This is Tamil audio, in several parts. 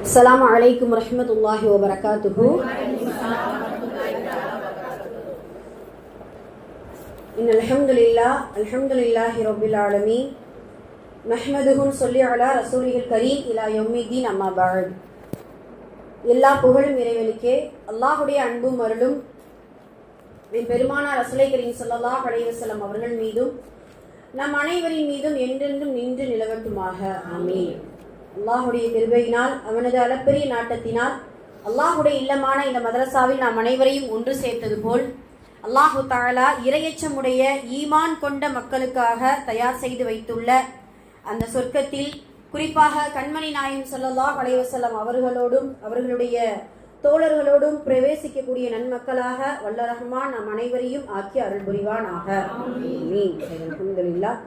السلام عليكم ورحمة الله وبركاته. إن الحمد لله رب العالمين نحمده ونصلي على رسوله الكريم إلى يوم الدين أما بعد. எல்லா புகழும் இறைவனுக்கே. அல்லாஹ்வுடைய அன்பும் அருளும் பெருமானார் ரசூலை கரீம் ஸல்லல்லாஹு அலைஹி வஸல்லம் அவர்கள் மீதும் நம் அனைவரின் மீதும் என்றென்றும் நின்று நிலவட்டுமாக. ஆமீன். அல்லாஹுடைய கிருபையினால் அவனது அளப்பெரிய நாட்டத்தினால் அல்லாஹுடைய இல்லமான இந்த மதரசாவில் நாம் அனைவரையும் ஒன்று சேர்த்தது போல் அல்லாஹு தஆலா இறையச்சமுடைய ஈமான் கொண்ட மக்களுக்காக தயார் செய்து வைத்துள்ள அந்த சொர்க்கத்தில் குறிப்பாக கண்மணி நாயகம் ஸல்லல்லாஹு அலைஹி வஸல்லம் அவர்களோடும் அவர்களுடைய தோழர்களோடும் பிரவேசிக்கக்கூடிய நன்மக்களாக வல்ல ரஹ்மான் நம் அனைவரையும் ஆக்கி அருள் புரிவானாக. ஆமீன். அல்ஹம்துலில்லாஹ்.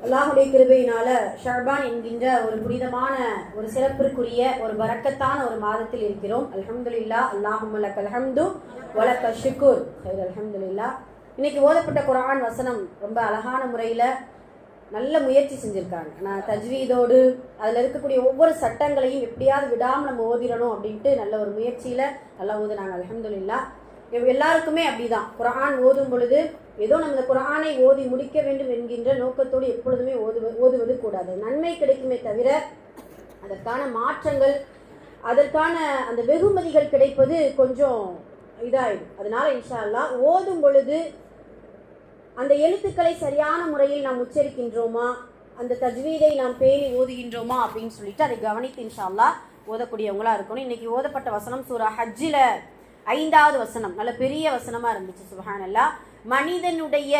அல்லாஹுடைய கிருபையினால ஷஅபான் என்கின்ற ஒரு புனிதமான ஒரு சிறப்பிற்குரிய ஒரு பரக்கத்தான ஒரு மாதத்தில் இருக்கிறோம். அல்ஹம்துலில்லாஹ். அல்லாஹும்ம லக்கல் ஹம்து வ லக்கல் ஷுக்ர். அல்ஹம்துலில்லாஹ். இன்னைக்கு ஓதப்பட்ட குர்ஆன் வசனம் ரொம்ப அழகான முறையில் நல்ல முயற்சி செஞ்சுருக்காங்க. நான் தஜ்வீதோடு அதில் இருக்கக்கூடிய ஒவ்வொரு சட்டங்களையும் எப்படியாவது விடாமல் நம்ம ஓதிடணும் அப்படின்ட்டு நல்ல ஒரு முயற்சியில் நல்லா ஓதுனாங்க. அல்ஹம்துலில்லாஹ். எல்லாருக்குமே அப்படிதான். குர்ஆன் ஓதும் பொழுது ஏதோ நம்ம இந்த குர்ஆனை ஓதி முடிக்க வேண்டும் என்கின்ற நோக்கத்தோடு எப்பொழுதுமே ஓதுவது கூடாது. நன்மை கிடைக்குமே தவிர அதற்கான மாற்றங்கள் அதற்கான அந்த வெகுமதிகள் கிடைப்பது கொஞ்சம் இதாயிடும். அதனால இன்ஷா அல்லாஹ் ஓதும் பொழுது அந்த எழுத்துக்களை சரியான முறையில் நாம் உச்சரிக்கின்றோமா, அந்த தஜ்வீதை நாம் பேணி ஓதுகின்றோமா அப்படின்னு சொல்லிட்டு அதை கவனித்து இன்ஷா அல்லாஹ் ஓதக்கூடியவங்களா இருக்கணும். இன்னைக்கு ஓதப்பட்ட வசனம் சூரா ஹஜ்ஜில 5வது வசனம் நல்ல பெரிய வசனமா இருந்துச்சு. சுப்ஹானல்லாஹ். மனிதனுடைய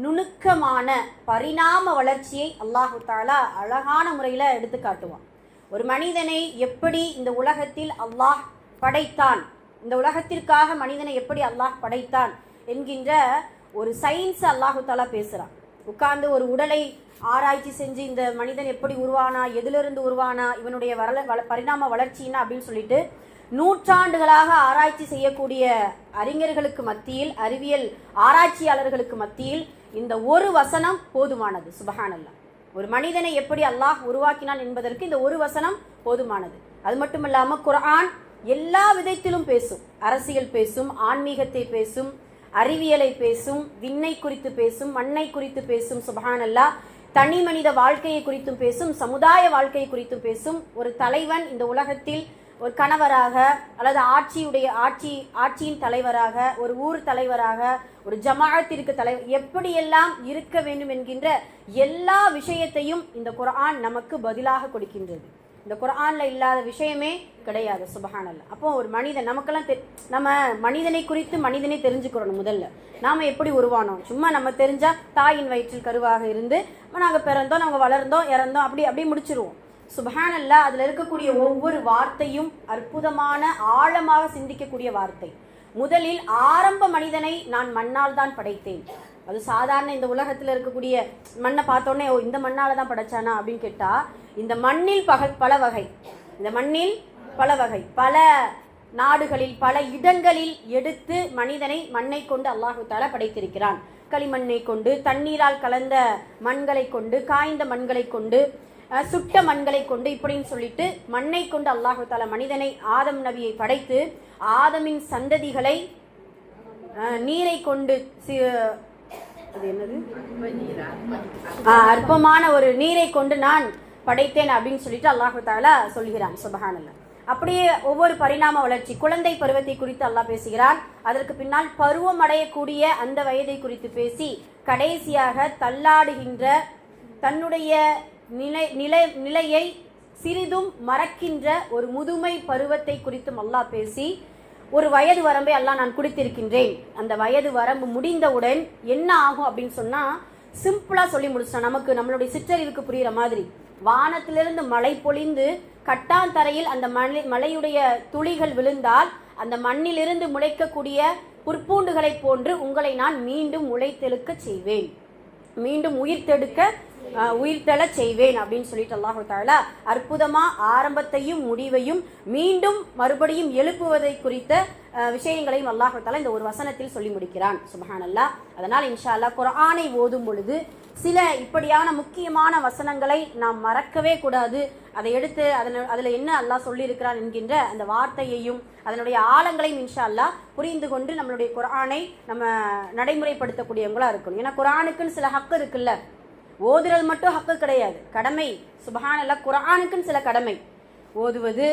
நுணுக்கமான பரிணாம வளர்ச்சியை அல்லாஹு தஆலா அழகான முறையில் எடுத்து காட்டுவான். ஒரு மனிதனை எப்படி இந்த உலகத்தில் அல்லாஹ் படைத்தான், இந்த உலகத்திற்காக மனிதனை எப்படி அல்லாஹ் படைத்தான் என்கின்ற ஒரு சயின்ஸ் அல்லாஹு தஆலா பேசுகிறான். உட்கார்ந்து ஒரு உடலை ஆராய்ச்சி செஞ்சு இந்த மனிதன் எப்படி உருவானா, எதிலிருந்து உருவானா, இவனுடைய பரிணாம வளர்ச்சின்னா அப்படின்னு சொல்லிட்டு நூற்றாண்டுகளாக ஆராய்ச்சி செய்யக்கூடிய அறிஞர்களுக்கு மத்தியில், அறிவியல் ஆராய்ச்சியாளர்களுக்கு மத்தியில் இந்த ஒரு வசனம் போதுமானது. சுப்ஹானல்லாஹ். ஒரு மனிதனை எப்படி அல்லாஹ் உருவாக்கினான் என்பதற்கு இந்த ஒரு வசனம் போதுமானது. அது மட்டும் இல்லாம குர்ஆன் எல்லா விதத்திலும் பேசும். அரசியல் பேசும், ஆன்மீகத்தை பேசும், அறிவியலை பேசும், விண்ணை குறித்து பேசும், மண்ணை குறித்து பேசும். சுப்ஹானல்லாஹ். தனி மனித வாழ்க்கையை குறித்தும் பேசும், சமுதாய வாழ்க்கையை குறித்தும் பேசும். ஒரு தலைவன் இந்த உலகத்தில் ஒரு கணவராக அல்லது ஆட்சியின் தலைவராக, ஒரு ஊர் தலைவராக, ஒரு ஜமாஅத்திற்கு தலைவர் எப்படியெல்லாம் இருக்க வேண்டும் என்கின்ற எல்லா விஷயத்தையும் இந்த குர்ஆன் நமக்கு பதிலாக கொடுக்கின்றது. இந்த குர்ஆன்ல இல்லாத விஷயமே கிடையாது. சுப்ஹானல்லாஹ். அப்போ ஒரு மனிதன் நமக்கெல்லாம் நம்ம மனிதனை குறித்து மனிதனை தெரிஞ்சுக்கிறோம். முதல்ல நாம எப்படி உருவானோம், சும்மா நம்ம தெரிஞ்சா தாயின் வயிற்றில் கருவாக இருந்து நாங்கள் பிறந்தோம், நாங்கள் வளர்ந்தோம், இறந்தோம், அப்படி முடிச்சிருவோம். சுப்ஹானல்லாஹ். அதில் இருக்கக்கூடிய ஒவ்வொரு வார்த்தையும் அற்புதமான ஆழமாக சிந்திக்கக்கூடிய வார்த்தை. முதலில் ஆரம்ப மனிதனை நான் மண்ணால் தான் படைத்தேன். அது சாதாரண இந்த உலகத்தில் இருக்கக்கூடிய மண்ணை பார்த்தோன்னே ஓ இந்த மண்ணால் தான் படைச்சானா அப்படின்னு கேட்டால், இந்த மண்ணில் பல வகை, இந்த மண்ணில் பல வகை, பல நாடுகளில் பல இடங்களில் எடுத்து மண்ணை கொண்டு அல்லாஹு தஆலா படைத்திருக்கிறான். களிமண்ணை கொண்டு, தண்ணீரால் கலந்த மண்களை கொண்டு, காய்ந்த மண்களை கொண்டு, சுட்ட மண்களை கொண்டு, இப்படின்னு சொல்லிட்டு மண்ணை கொண்டு அல்லாஹு தஆலா மனிதனை ஆதம் நபியை படைத்து ஆதமின் சந்ததிகளை நீரை கொண்டு அது என்னது அற்பமான ஒரு நீரை கொண்டு நான் படைத்தேன் அப்படின்னு சொல்லிட்டு அல்லாஹு தஆலா சொல்கிறான். சுப்ஹானல்லாஹ். அப்படியே ஒவ்வொரு பரிணாம வளர்ச்சி, குழந்தை பருவத்தை குறித்து அல்லாஹ் பேசுகிறான். அதற்கு பின்னால் பருவம் அடையக்கூடிய அந்த வயதை குறித்து பேசி கடைசியாக தள்ளாடுகின்ற தன்னுடைய நிலையை சிறிதும் மறக்கின்ற ஒரு முதுமை பருவத்தை குறித்தும் அல்லாஹ் பேசி ஒரு வயது வரம்பை அல்லாஹ் நான் கொடுத்திருக்கின்றேன். அந்த வயது வரம்பு முடிந்தவுடன் என்ன ஆகும் அப்படின்னு சொன்னா சிம்பிளா சொல்லி முடிச்சிட்டான். நமக்கு நம்மளுடைய சிற்றறிவுக்கு புரியுற மாதிரி வானத்திலிருந்து மழை பொழிந்து கட்டாந்தரையில் அந்த மழையுடைய துளிகள் விழுந்தால் அந்த மண்ணிலிருந்து முளைக்கக்கூடிய புற்பூண்டுகளை போன்று உங்களை நான் மீண்டும் முளைத்தெழுக்க செய்வேன், மீண்டும் உயிர் தெடுக்க உயிர்த்தெழச் செய்வேன் அப்படின்னு சொல்லிட்டு அல்லாஹு தஆலா அற்புதமா ஆரம்பத்தையும் முடிவையும் மீண்டும் மறுபடியும் எழுப்புவதை குறித்த விஷயங்களையும் அல்லாஹு தஆலா இந்த ஒரு வசனத்தில் சொல்லி முடிக்கிறான். சுப்ஹானல்லாஹ். அதனால் இன்ஷா அல்லாஹ் குர்ஆனை ஓதும் பொழுது சில இப்படியான முக்கியமான வசனங்களை நாம் மறக்கவே கூடாது. அதை எடுத்து அதில் என்ன அல்லாஹ் சொல்லியிருக்கிறான் என்கின்ற அந்த வார்த்தையையும் அதனுடைய ஆழங்களையும் இன்ஷா அல்லாஹ் புரிந்து கொண்டு நம்மளுடைய குர்ஆனை நம்ம நடைமுறைப்படுத்தக்கூடியவங்களா இருக்கணும். ஏன்னா குர்ஆனுக்குன்னு சில ஹக்கு இருக்குல்ல, ஓதுறது மட்டும் ஹக்கு கிடையாது, கடமை. சுப்ஹானல்லாஹ். குர்ஆனுக்குன்னு சில கடமை, ஓதுவது,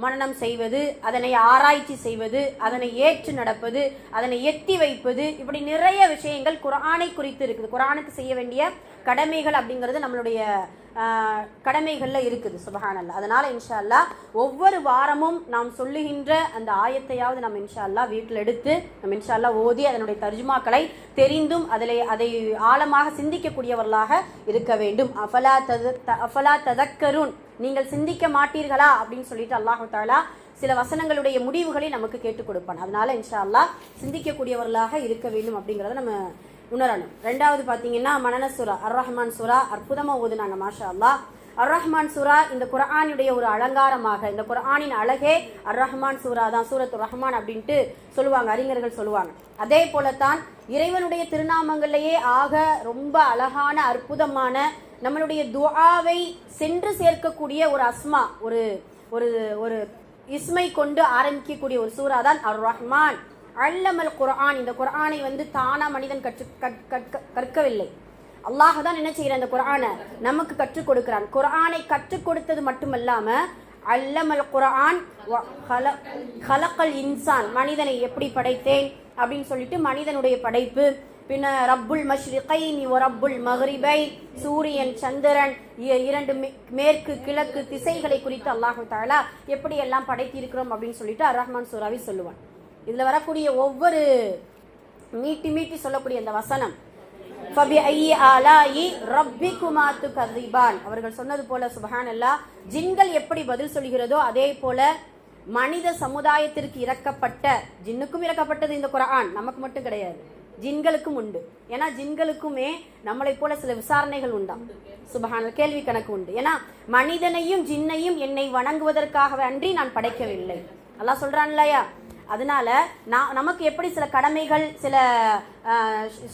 மனனம் செய்வது, அதனை ஆராய்ச்சி செய்வது, அதனை ஏற்று நடப்பது, அதனை எத்தி வைப்பது, இப்படி நிறைய விஷயங்கள் குர்ஆனை குறித்து இருக்குது. குர்ஆனுக்கு செய்ய வேண்டிய கடமைகள் அப்படிங்கிறது நம்மளுடைய கடமைகள்ல இருக்குது. சுப்ஹானல்லாஹ். அதனால இன்ஷா அல்லாஹ் ஒவ்வொரு வாரமும் நாம் சொல்லுகின்ற அந்த ஆயத்தையாவது நம்ம இன்ஷா அல்லாஹ் வீட்டில் எடுத்து நம்ம இன்ஷா அல்லாஹ் ஓதி அதனுடைய தர்ஜுமாக்களை தெரிந்தும் அதை ஆழமாக சிந்திக்கக்கூடியவர்களாக இருக்க வேண்டும். அஃபலா ததக்கருன், நீங்கள் சிந்திக்க மாட்டீர்களா அப்படின்னு சொல்லிட்டு அல்லாஹு தஆலா சில வசனங்களுடைய முடிவுகளை நமக்கு கேட்டுக் கொடுப்பான். அதனால இன்ஷா அல்லாஹ் சிந்திக்கக்கூடியவர்களாக இருக்க வேண்டும் அப்படிங்கிறத நம்ம உணரணும். ரெண்டாவது பார்த்தீங்கன்னா மனன சூரா அர் ரஹ்மான் சூரா அற்புதமாக ஓதுனாங்க மாஷா அல்லாஹ். அர் ரஹ்மான் சூரா இந்த குர்ஆனுடைய ஒரு அலங்காரமாக, இந்த குர்ஆனின் அழகே அர் ரஹ்மான் சூரா தான், சூரத்து ரஹ்மான் அப்படின்ட்டு சொல்லுவாங்க, அறிஞர்கள் சொல்லுவாங்க. அதே போலத்தான் இறைவனுடைய திருநாமங்களையே ஆக ரொம்ப அழகான அற்புதமான நம்மளுடைய துஆவை சென்று சேர்க்கக்கூடிய ஒரு அஸ்மா, ஒரு ஒரு ஒரு இஸ்மை கொண்டு ஆரம்பிக்கக்கூடிய ஒரு சூரா தான் அர் ரஹ்மான். அல்லமல் குர்ஆன். இந்த குர்ஆனை தானா மனிதன் கற்கவில்லை, அல்லாஹ் தான் என்ன செய்யற அந்த குர்ஆனை நமக்கு கற்றுக் கொடுக்கிறான். குர்ஆனை கற்றுக் கொடுத்தது மட்டுமல்லாம அல்லமல் குர்ஆன் ஹலக்கல் இன்சான், மனிதனை எப்படி படைத்தேன் அப்படின்னு சொல்லிட்டு மனிதனுடைய படைப்பு, பின்ன ரப்புல் மஷ்ரிகைனி வ ரப்புல் மக்ரிபை, சூரியன் சந்திரன் இரண்டு மேற்கு கிழக்கு திசைகளை குறித்து அல்லாஹு தஆலா எப்படி எல்லாம் படைத்திருக்கிறோம் அப்படின்னு சொல்லிட்டு அர் ரஹ்மான் சூராவை சொல்லுவான். இதுல வரக்கூடிய ஒவ்வொரு மீட்டி சொல்லக்கூடிய அந்த வசனம் அவர்கள் சொன்னது போல சுப்ஹானல்லாஹ், ஜின்கள் எப்படி பதில் சொல்கிறதோ அதே போல மனித சமுதாயத்திற்கு இறக்கப்பட்ட, ஜின்னுக்கும் இறக்கப்பட்டது இந்த குர்ஆன், நமக்கு மட்டும் கிடையாது, ஜின்களுக்கும் உண்டு. ஏன்னா ஜின்களுக்குமே நம்மளை போல சில விசாரணைகள் உண்டாம். சுப்ஹானல்லாஹ், கேள்வி கணக்கு உண்டு. ஏன்னா மனிதனையும் ஜின்னையும் என்னை வணங்குவதற்காகவே அன்றி நான் படைக்கவில்லை, அல்லாஹ் சொல்றான் இல்லையா. அதனால நமக்கு எப்படி சில கடமைகள், சில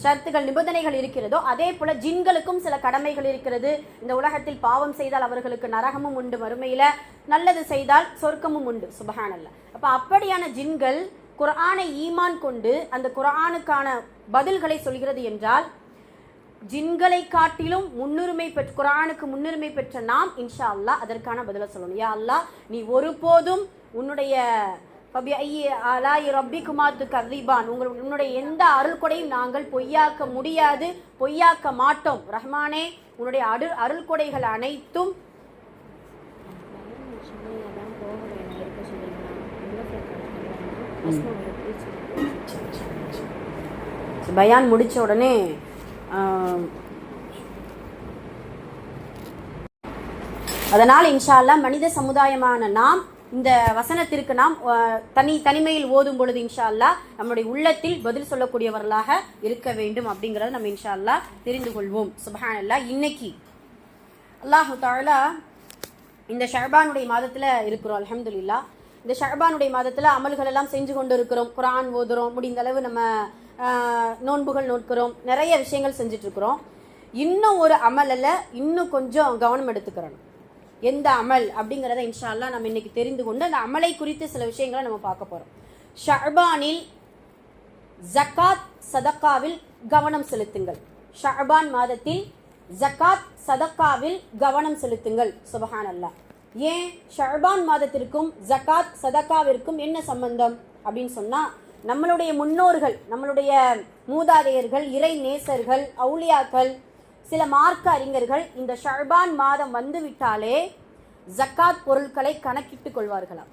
ஷர்த்துகள், நிபந்தனைகள் இருக்கிறதோ அதே போல ஜின்களுக்கும் சில கடமைகள் இருக்கிறது. இந்த உலகத்தில் பாவம் செய்தால் அவர்களுக்கு நரகமும் உண்டு, மறுமையில நல்லது செய்தால் சொர்க்கமும் உண்டு. சுப்ஹானல்லாஹ். அப்ப அப்படியான ஜின்கள் குர்ஆனை ஈமான் கொண்டு அந்த குர்ஆனுக்கான பதில்களை சொல்கிறது என்றால், ஜின்களை காட்டிலும் முன்னுரிமை பெற்ற, குர்ஆனுக்கு முன்னுரிமை பெற்ற நாம் இன்ஷா அல்லாஹ் அதற்கான பதிலை சொல்லணும். யா அல்லாஹ், நீ ஒருபோதும் உன்னுடைய உன்னுடைய எந்த அருள் கொடையும் நாங்கள் பொய்யாக்க முடியாது, பொய்யாக்க மாட்டோம். ரஹ்மானே, உன்னுடைய அருள் கொடைகள் அனைத்தும் பயான் முடிச்ச உடனே அதனால் இன்ஷா அல்லாஹ் மனித சமுதாயமான நாம் இந்த வசனத்திற்கு நாம் தனிமையில் ஓதும் பொழுது இன்ஷா அல்லாஹ் நம்முடைய உள்ளத்தில் பதில் சொல்லக்கூடியவர்களாக இருக்க வேண்டும் அப்படிங்கறத நம்ம இன்ஷா அல்லாஹ் தெரிந்து கொள்வோம். சுப்ஹானல்லாஹ். இன்னைக்கு அல்லாஹ் தஆலா இந்த ஷஅபானுடைய மாதத்துல இருக்கிறோம். அல்ஹம்துலில்லாஹ். இந்த ஷஅபானுடைய மாதத்துல அமல்கள் எல்லாம் செஞ்சு கொண்டு இருக்கிறோம். குர்ஆன் ஓதுறோம், முடிந்த அளவு நம்ம நோன்புகள் நோட்கிறோம், நிறைய விஷயங்கள் செஞ்சுட்டு இருக்கிறோம். இன்னும் ஒரு அமல்ல இன்னும் கொஞ்சம் கவனம் எடுத்துக்கிறோம். எந்த அமல் அப்படிங்கிறத இன்ஷா அல்லாஹ் நம்ம இன்னைக்கு தெரிந்து கொண்டு அந்த அமலை குறித்து சில விஷயங்களை நம்ம பார்க்க போறோம். ஷஅபானில் ஜகாத் சதக்காவில் கவனம் செலுத்துங்கள். ஷஅபான் மாதத்தில் ஜகாத் சதக்காவில் கவனம் செலுத்துங்கள். சுப்ஹானல்லாஹ். ஏன் ஷஅபான் மாதத்திற்கும் ஜகாத் சதக்காவிற்கும் என்ன சம்பந்தம் அப்படின்னு சொன்னா, நம்மளுடைய முன்னோர்கள், நம்மளுடைய மூதாதையர்கள், இறை நேசர்கள், அவுலியாக்கள், சில மார்க்க அறிஞர்கள் இந்த ஷஅபான் மாதம் வந்து விட்டாலே ஜக்காத் பொருட்களை கணக்கிட்டு கொள்வார்களாம்.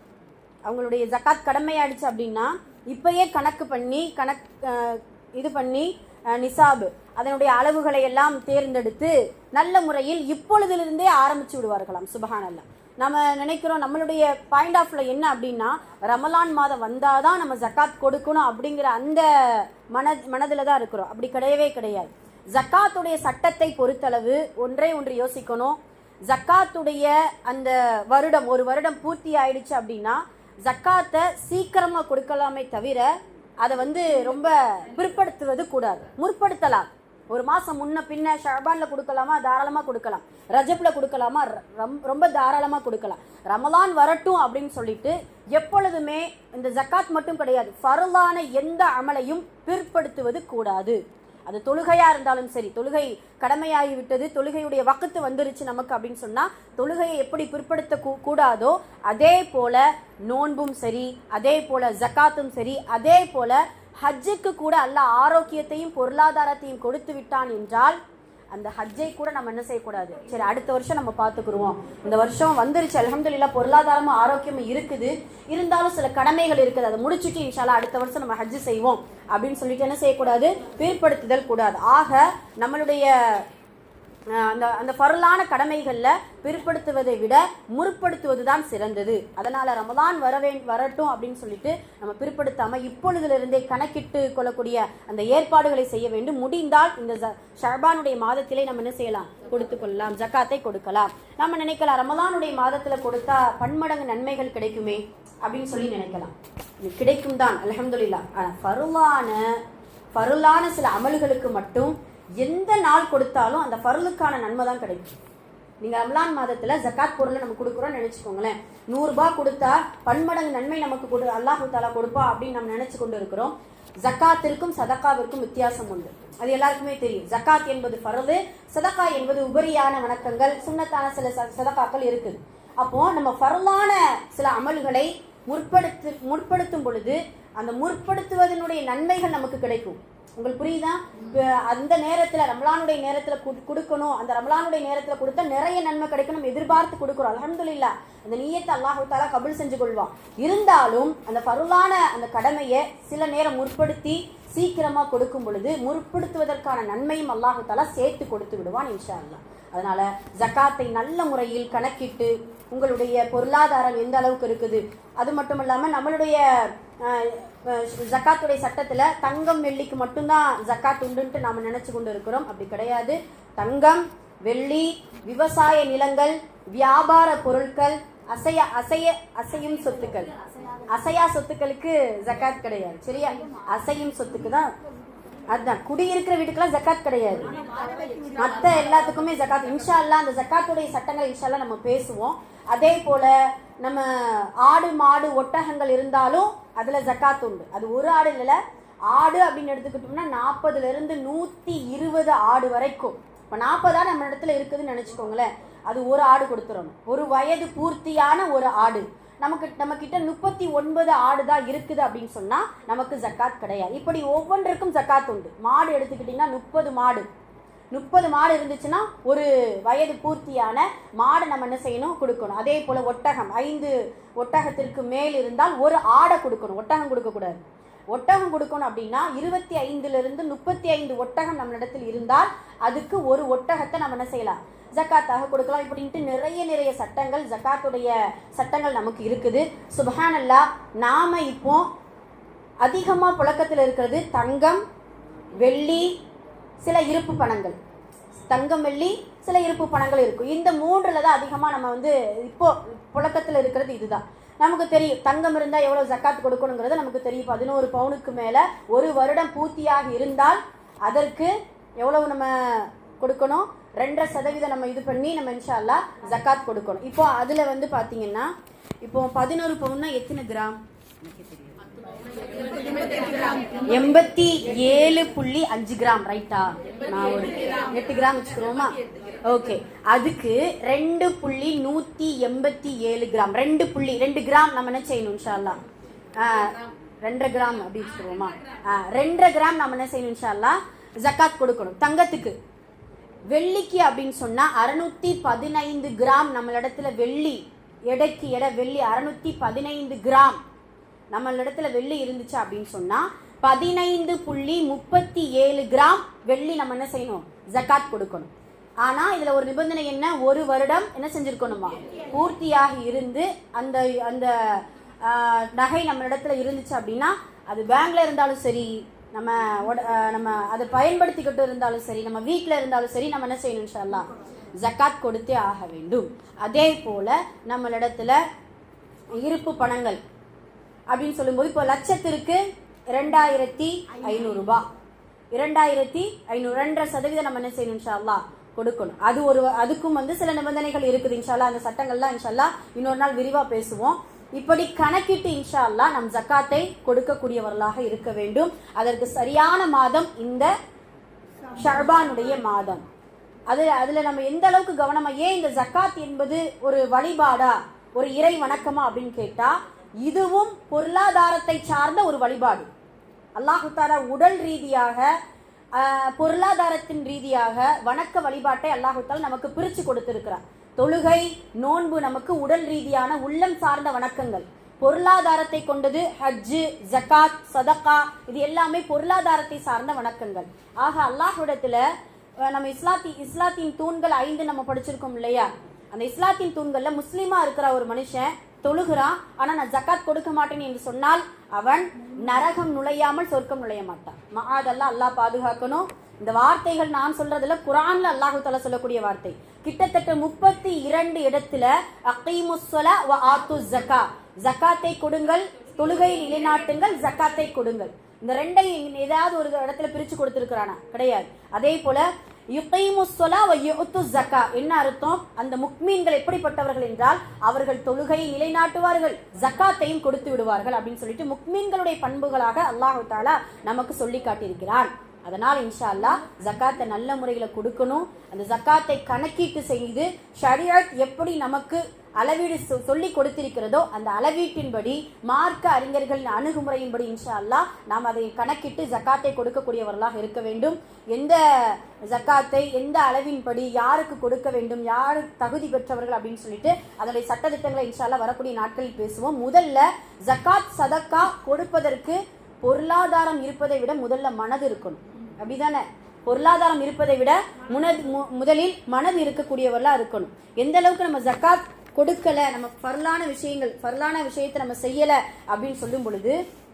அவங்களுடைய ஜக்காத் கடமையாயிடுச்சு அப்படின்னா இப்பயே கணக்கு பண்ணி இது பண்ணி நிசாபு அதனுடைய அளவுகளை எல்லாம் தேர்ந்தெடுத்து நல்ல முறையில் இப்பொழுதிலிருந்தே ஆரம்பிச்சு விடுவார்களாம். சுப்ஹானல்லாஹ். நம்ம நினைக்கிறோம் நம்மளுடைய பாயிண்ட் ஆஃப்ல என்ன அப்படின்னா, ரமலான் மாதம் வந்தாதான் நம்ம ஜக்காத் கொடுக்கணும் அப்படிங்கிற அந்த மனதில் தான் இருக்கிறோம். அப்படி கிடையவே கிடையாது. ஜக்காத்துடைய சட்டத்தை பொறுத்தளவு ஒன்றே ஒன்று யோசிக்கணும். ஜக்காத்துடைய அந்த வருடம், ஒரு வருடம் பூர்த்தி ஆயிடுச்சு அப்படின்னா ஜக்காத்தை சீக்கிரமா கொடுக்கலாமே தவிர அதை ரொம்ப பிற்படுத்துவது கூடாது. முற்படுத்தலாம். ஒரு மாசம் முன்ன பின்ன ஷஅபான்ல கொடுக்கலாமா, தாராளமா கொடுக்கலாம். ரஜப்ல கொடுக்கலாமா, ரொம்ப தாராளமா கொடுக்கலாம். ரமலான் வரட்டும் அப்படின்னு சொல்லிட்டு எப்பொழுதுமே இந்த ஜக்காத் மட்டும் கிடையாது, ஃபர்லான எந்த அமலையும் பிற்படுத்துவது கூடாது. அது தொழுகையா இருந்தாலும் சரி, தொழுகை கடமையாகி விட்டது, தொழுகையுடைய வக்து வந்துருச்சு நமக்கு அப்படின்னு சொன்னா தொழுகையை எப்படி பிற்படுத்த கூடாதோ அதே போல நோன்பும் சரி, அதே போல ஜக்காத்தும் சரி, அதே போல ஹஜ்ஜுக்கு கூட அல்லாஹ் ஆரோக்கியத்தையும் பொருளாதாரத்தையும் கொடுத்து விட்டான் என்றால் அந்த ஹஜ்ஜை கூட நம்ம என்ன செய்யக்கூடாது, சரி அடுத்த வருஷம் நம்ம பார்த்துக்குருவோம், இந்த வருஷம் வந்துருச்சு அல்ஹம்துலில்லாஹ் பொருளாதாரமும் ஆரோக்கியமும் இருக்குது, இருந்தாலும் சில கடமைகள் இருக்குது, அதை முடிச்சுட்டு இன்ஷால்லா அடுத்த வருஷம் நம்ம ஹஜ்ஜு செய்வோம் அப்படின்னு சொல்லிட்டு என்ன செய்யக்கூடாது, பிற்படுத்துதல் கூடாது. ஆக நம்மளுடைய அந்த ஃபர்லான கடமைகளில் பிற்படுத்துவதை விட முற்படுத்துவது தான் சிறந்தது. அதனால் ரமலான் வரட்டும் அப்படின்னு சொல்லிட்டு நம்ம பிற்படுத்தாமல் இப்பொழுதிலிருந்தே கணக்கிட்டு கொள்ளக்கூடிய அந்த ஏற்பாடுகளை செய்ய வேண்டும். முடிந்தால் இந்த ஷஅபானுடைய மாதத்திலே நம்ம என்ன செய்யலாம், கொடுத்து கொள்ளலாம், ஜக்காத்தை கொடுக்கலாம். நம்ம நினைக்கலாம் ரமலானுடைய மாதத்தில் கொடுத்தா பன்மடங்கு நன்மைகள் கிடைக்குமே அப்படின்னு சொல்லி நினைக்கலாம். இது கிடைக்கும் தான் அல்ஹம்துலில்லாஹ். ஆனால் ஃபர்லான சில அமல்களுக்கு மட்டும் எந்த நாள் கொடுத்தாலும் அந்த ஃபர்லுக்கான நன்மை தான் கிடைக்கும். நீங்க ரமலான் மாதத்துல ஜக்காத் பொருளை நம்ம கொடுக்குறோம்னு நினைச்சுக்கோங்களேன், 100 ரூபாய் கொடுத்தா பன்மடங்கு நன்மை நமக்கு அல்லாஹு தாலா கொடுப்பா அப்படின்னு நம்ம நினைச்சு கொண்டு இருக்கிறோம். ஜக்காத்திற்கும் சதக்காவிற்கும் வித்தியாசம் உண்டு, அது எல்லாருக்குமே தெரியும். ஜக்காத் என்பது ஃபர்து, சதக்கா என்பது உபரியான வணக்கங்கள், சுன்னத்தான சில சதக்காக்கள் இருக்குது. அப்போ நம்ம ஃபர்லான சில அமல்களை முற்படுத்தும் பொழுது அந்த முற்படுத்துவதனுடைய நன்மைகள் நமக்கு கிடைக்கும். உங்களுக்கு புரியுதா? அந்த நேரத்தில் ரமலானுடைய நேரத்தில் கொடுக்கணும், அந்த ரமலானுடைய நேரத்தில் கொடுத்தா நிறைய நன்மை கிடைக்கணும் எதிர்பார்த்து கொடுக்குறோம். அல்ஹம்துலில்லாஹ் அந்த நியத்தை அல்லாஹு தஆலா கபூல் செஞ்சு கொள்வான். இருந்தாலும் அந்த ஃபர்லான அந்த கடமையை சில நேரம் முற்படுத்தி சீக்கிரமா கொடுக்கும் பொழுது முற்படுத்துவதற்கான நன்மையும் அல்லாஹு தஆலா சேர்த்து கொடுத்து விடுவான் இன்ஷா அல்லாஹ். அதனால ஜக்காத்தை நல்ல முறையில் கணக்கிட்டு உங்களுடைய பொருளாதாரம் எந்த அளவுக்கு இருக்குது, அது மட்டும் இல்லாமல் நம்மளுடைய ஜக்காத்துடைய சட்டத்தில் தங்கம் வெள்ளிக்கு மட்டும்தான் ஜக்காத் உண்டுன்ட்டு நாம் நினைச்சு கொண்டு இருக்கிறோம். அப்படி கிடையாது. தங்கம், வெள்ளி, விவசாய நிலங்கள், வியாபார பொருட்கள், அசையும் சொத்துக்கள், அசையா சொத்துக்களுக்கு ஜக்காத் கிடையாது. சரியா? அசையும் சொத்துக்கு தான், அதுதான் குடியிருக்கிற வீட்டுக்கெல்லாம் ஜக்காத் கிடையாது. மற்ற எல்லாத்துக்குமே ஜக்காத். இன்ஷா அல்லாஹ் அந்த ஜக்காத்துடைய சட்டங்கள் இன்ஷா அல்லாஹ் நம்ம பேசுவோம். அதே போல நம்ம ஆடு மாடு ஒட்டகங்கள் இருந்தாலும் அதுல ஜக்காத் உண்டு. அது ஒரு ஆடு இல்ல, ஆடு அப்படின்னு எடுத்துக்கிட்டோம்னா 40 to 120 ஆடு வரைக்கும். இப்ப 40 நம்ம இடத்துல இருக்குதுன்னு நினைச்சுக்கோங்களேன், அது ஒரு ஆடு கொடுத்துடணும். ஒரு வயது பூர்த்தியான ஒரு ஆடு. நம்ம கிட்ட 39 ஆடு தான் இருக்குது அப்படின்னு சொன்னா நமக்கு ஜக்காத் கிடையாது. இப்படி ஒவ்வொன்றுக்கும் ஜக்காத் உண்டு. மாடு எடுத்துக்கிட்டீங்கன்னா 30 மாடு இருந்துச்சுன்னா ஒரு வயது பூர்த்தியான மாடை நம்ம என்ன செய்யணும், கொடுக்கணும். அதே போல ஒட்டகம் 5 ஒட்டகத்திற்கு மேல் இருந்தால் ஒரு ஆடை கொடுக்கணும், ஒட்டகம் கொடுக்கக்கூடாது. ஒட்டகம் கொடுக்கணும் அப்படின்னா 25 to 35 ஒட்டகம் நம்மளிடத்தில் இருந்தால் அதுக்கு ஒரு ஒட்டகத்தை நம்ம என்ன செய்யலாம், ஜக்காத்தாக கொடுக்கலாம். இப்படின்ட்டு நிறைய சட்டங்கள், ஜக்காத்துடைய சட்டங்கள் நமக்கு இருக்குது. சுப்ஹானல்லாஹ். நாம இப்போ அதிகமா புழக்கத்தில் இருக்கிறது தங்கம், வெள்ளி, சில இருப்பு பணங்கள். தங்கம், வெள்ளி, சில இருப்பு பணங்கள் இருக்கும். இந்த 3ல தான் அதிகமா நம்ம இப்போ புழக்கத்தில் இருக்கிறது இதுதான். நமக்கு தெரியும் தங்கம் இருந்தா எவ்வளவு ஜக்காத் கொடுக்கணுங்கிறது நமக்கு தெரியும். 11 பவுனுக்கு மேல ஒரு வருடம் பூர்த்தியாக இருந்தால் அதற்கு எவ்வளவு நம்ம கொடுக்கணும், 2.5% நம்ம இது பண்ணி நம்ம இன்ஷா அல்லாஹ் ஜக்காத் கொடுக்கணும். இப்போ அதுல பாத்தீங்கன்னா இப்போ 11 பவுன்னா எத்தனை கிராம்? 87.5 கிராம். ரைட்டா? நான் ஒரு 8 கிராம் வச்சுக்கிறோமா? ஓகே. அதுக்கு 2.187 கிராம், 2 கிராம் நம்ம என்ன செய்யணும் இன்ஷா அல்லாஹ், 2.5 கிராம் அப்படி வச்சுக்கிறோமா? 2.5 கிராம் நம்ம என்ன செய்யணும் இன்ஷா அல்லாஹ் ஜக்காத் கொடுக்கணும். தங்கத்துக்கு. வெள்ளிக்கு அப்படின்னு சொன்னா 615 கிராம் நம்மளிடத்துல வெள்ளி, எடைக்கு எடை வெள்ளி 615 கிராம் நம்மளிடத்துல வெள்ளி இருந்துச்சு அப்படின்னு சொன்னா 15.37 கிராம் வெள்ளி நம்ம என்ன செய்யணும், ஜக்காத் கொடுக்கணும். ஆனா இதுல ஒரு நிபந்தனை என்ன, ஒரு வருடம் என்ன செஞ்சிருக்கணுமா, பூர்த்தியாக இருந்து அந்த அந்த நகை நம்ம இடத்துல இருந்துச்சு அப்படின்னா அது பேங்க்ல இருந்தாலும் சரி, நம்ம அதை பயன்படுத்திக்கிட்டு இருந்தாலும் சரி, நம்ம வீட்டில் இருந்தாலும் சரி, நம்ம என்ன செய்யணும் இன்ஷா அல்லாஹ் ஜக்காத் கொடுத்தே ஆக வேண்டும். அதே போல நம்மளிடத்துல இருப்பு பணங்கள் அப்படின்னு சொல்லும்போது இப்போ லட்சத்திற்கு 2500 ரூபாய், 2500 2.5% நம்ம என்ன செய்யணும் இன்ஷா அல்லாஹ் கொடுக்கணும். அதுக்கும் சில நிபந்தனைகள் இருக்குது இன்ஷா அல்லாஹ். அந்த சட்டங்கள்லாம் இன்ஷா அல்லாஹ் இன்னொரு நாள் விரிவா பேசுவோம். இப்படி கணக்கிட்டு இன்ஷா அல்லாஹ் நம் ஜக்காத்தை கொடுக்கக்கூடியவர்களாக இருக்க வேண்டும். அதற்கு சரியான மாதம் இந்த ஷஅபானுடைய மாதம். அதுல நம்ம எந்த அளவுக்கு கவனமா, ஏன் இந்த ஜக்காத் என்பது ஒரு வழிபாடா, ஒரு இறை வணக்கமா அப்படின்னு கேட்டா, இதுவும் பொருளாதாரத்தை சார்ந்த ஒரு வழிபாடு. அல்லாஹு தஆலா உடல் ரீதியாக பொருளாதாரத்தின் ரீதியாக வணக்க வழிபாட்டை அல்லாஹு தஆலா நமக்கு பிரிச்சு கொடுத்திருக்கிறார். தொழுகை, நோன்பு நமக்கு உடல் ரீதியான உள்ளம் சார்ந்த வணக்கங்கள். பொருளாதாரத்தை கொண்டது ஹஜ்ஜு, ஜகாத், சதகா, இது எல்லாமே பொருளாதாரத்தை சார்ந்த வணக்கங்கள். ஆக அல்லாஹ்விடத்துல நம்ம இஸ்லாத்தின் தூண்கள் 5 நம்ம படிச்சிருக்கோம் இல்லையா? அந்த இஸ்லாத்தின் தூண்கள்ல முஸ்லீமா இருக்கிற ஒரு மனுஷன் தொழுகிறான், ஆனா நான் ஜக்காத் கொடுக்க மாட்டேன் என்று சொன்னால் அவன் நரகம் நுழையாமல் சொர்க்கம் நுழைய மாட்டான். மஆதல்லாஹ், அல்லாஹ் பாதுகாக்கணும். இந்த வார்த்தைகள் நான் சொல்றதுல குர்ஆன்ல அல்லாஹ் தஆலா சொல்லக்கூடிய வார்த்தை. கிட்டத்தட்ட 32 இடத்துல அகீமுஸ்ஸலா வ ஆத்துஸ் ஸகா, ஜக்காத்தை கொடுங்கள், தொழுகையை நிலைநாட்டுங்கள், ஜக்காத்தை கொடுங்கள். இந்த ரெண்டையும் ஏதாவது ஒரு இடத்துல பிரிச்சு கொடுத்திருக்கிறானா? கிடையாது. அதே போல யுகீமுஸ்ஸலா வ யுஅத்துஸ் ஸகா என்ன அர்த்தம்? அந்த முக்மீன்கள் எப்படிப்பட்டவர்கள் என்றால் அவர்கள் தொழுகையை நிலைநாட்டுவார்கள், ஜக்காத்தையும் கொடுத்து விடுவார்கள் அப்படின்னு சொல்லிட்டு முக்மீன்களுடைய பண்புகளாக அல்லாஹ் தஆலா நமக்கு சொல்லி காட்டியிருக்கிறான். அதனால் இன்ஷா அல்லாஹ் ஜக்காத்தை நல்ல முறையில கொடுக்கணும். அந்த ஜக்காத்தை கணக்கீட்டு செய்து ஷரியத் எப்படி நமக்கு அளவீடு சொல்லி கொடுத்திருக்கிறதோ அந்த அளவீட்டின்படி, மார்க்க அறிஞர்களின் அணுகுமுறையின்படி இன்ஷா அல்லாஹ் நாம் அதை கணக்கிட்டு ஜக்காத்தை கொடுக்கக்கூடியவர்களாக இருக்க வேண்டும். எந்த ஜக்காத்தை எந்த அளவின்படி யாருக்கு கொடுக்க வேண்டும், யாரு தகுதி பெற்றவர்கள் அப்படின்னு சொல்லிட்டு அதனுடைய சட்டத்திட்டங்களை இன்ஷா அல்லாஹ் வரக்கூடிய நாட்களில் பேசுவோம். முதல்ல ஜக்காத் சதக்கா கொடுப்பதற்கு பொருளாதாரம் இருப்பதை விட முதல்ல மனது இருக்கணும். அப்படிதானே? பொருளாதாரம் இருப்பதை விட முதலில் மனது இருக்கக்கூடியவர்களா இருக்கணும். எந்த அளவுக்கு நம்ம ஜக்காத் கொடுக்கல, நம்ம ஃபர்லான விஷயத்தை நம்ம செய்யல அப்படின்னு சொல்லும் பொழுது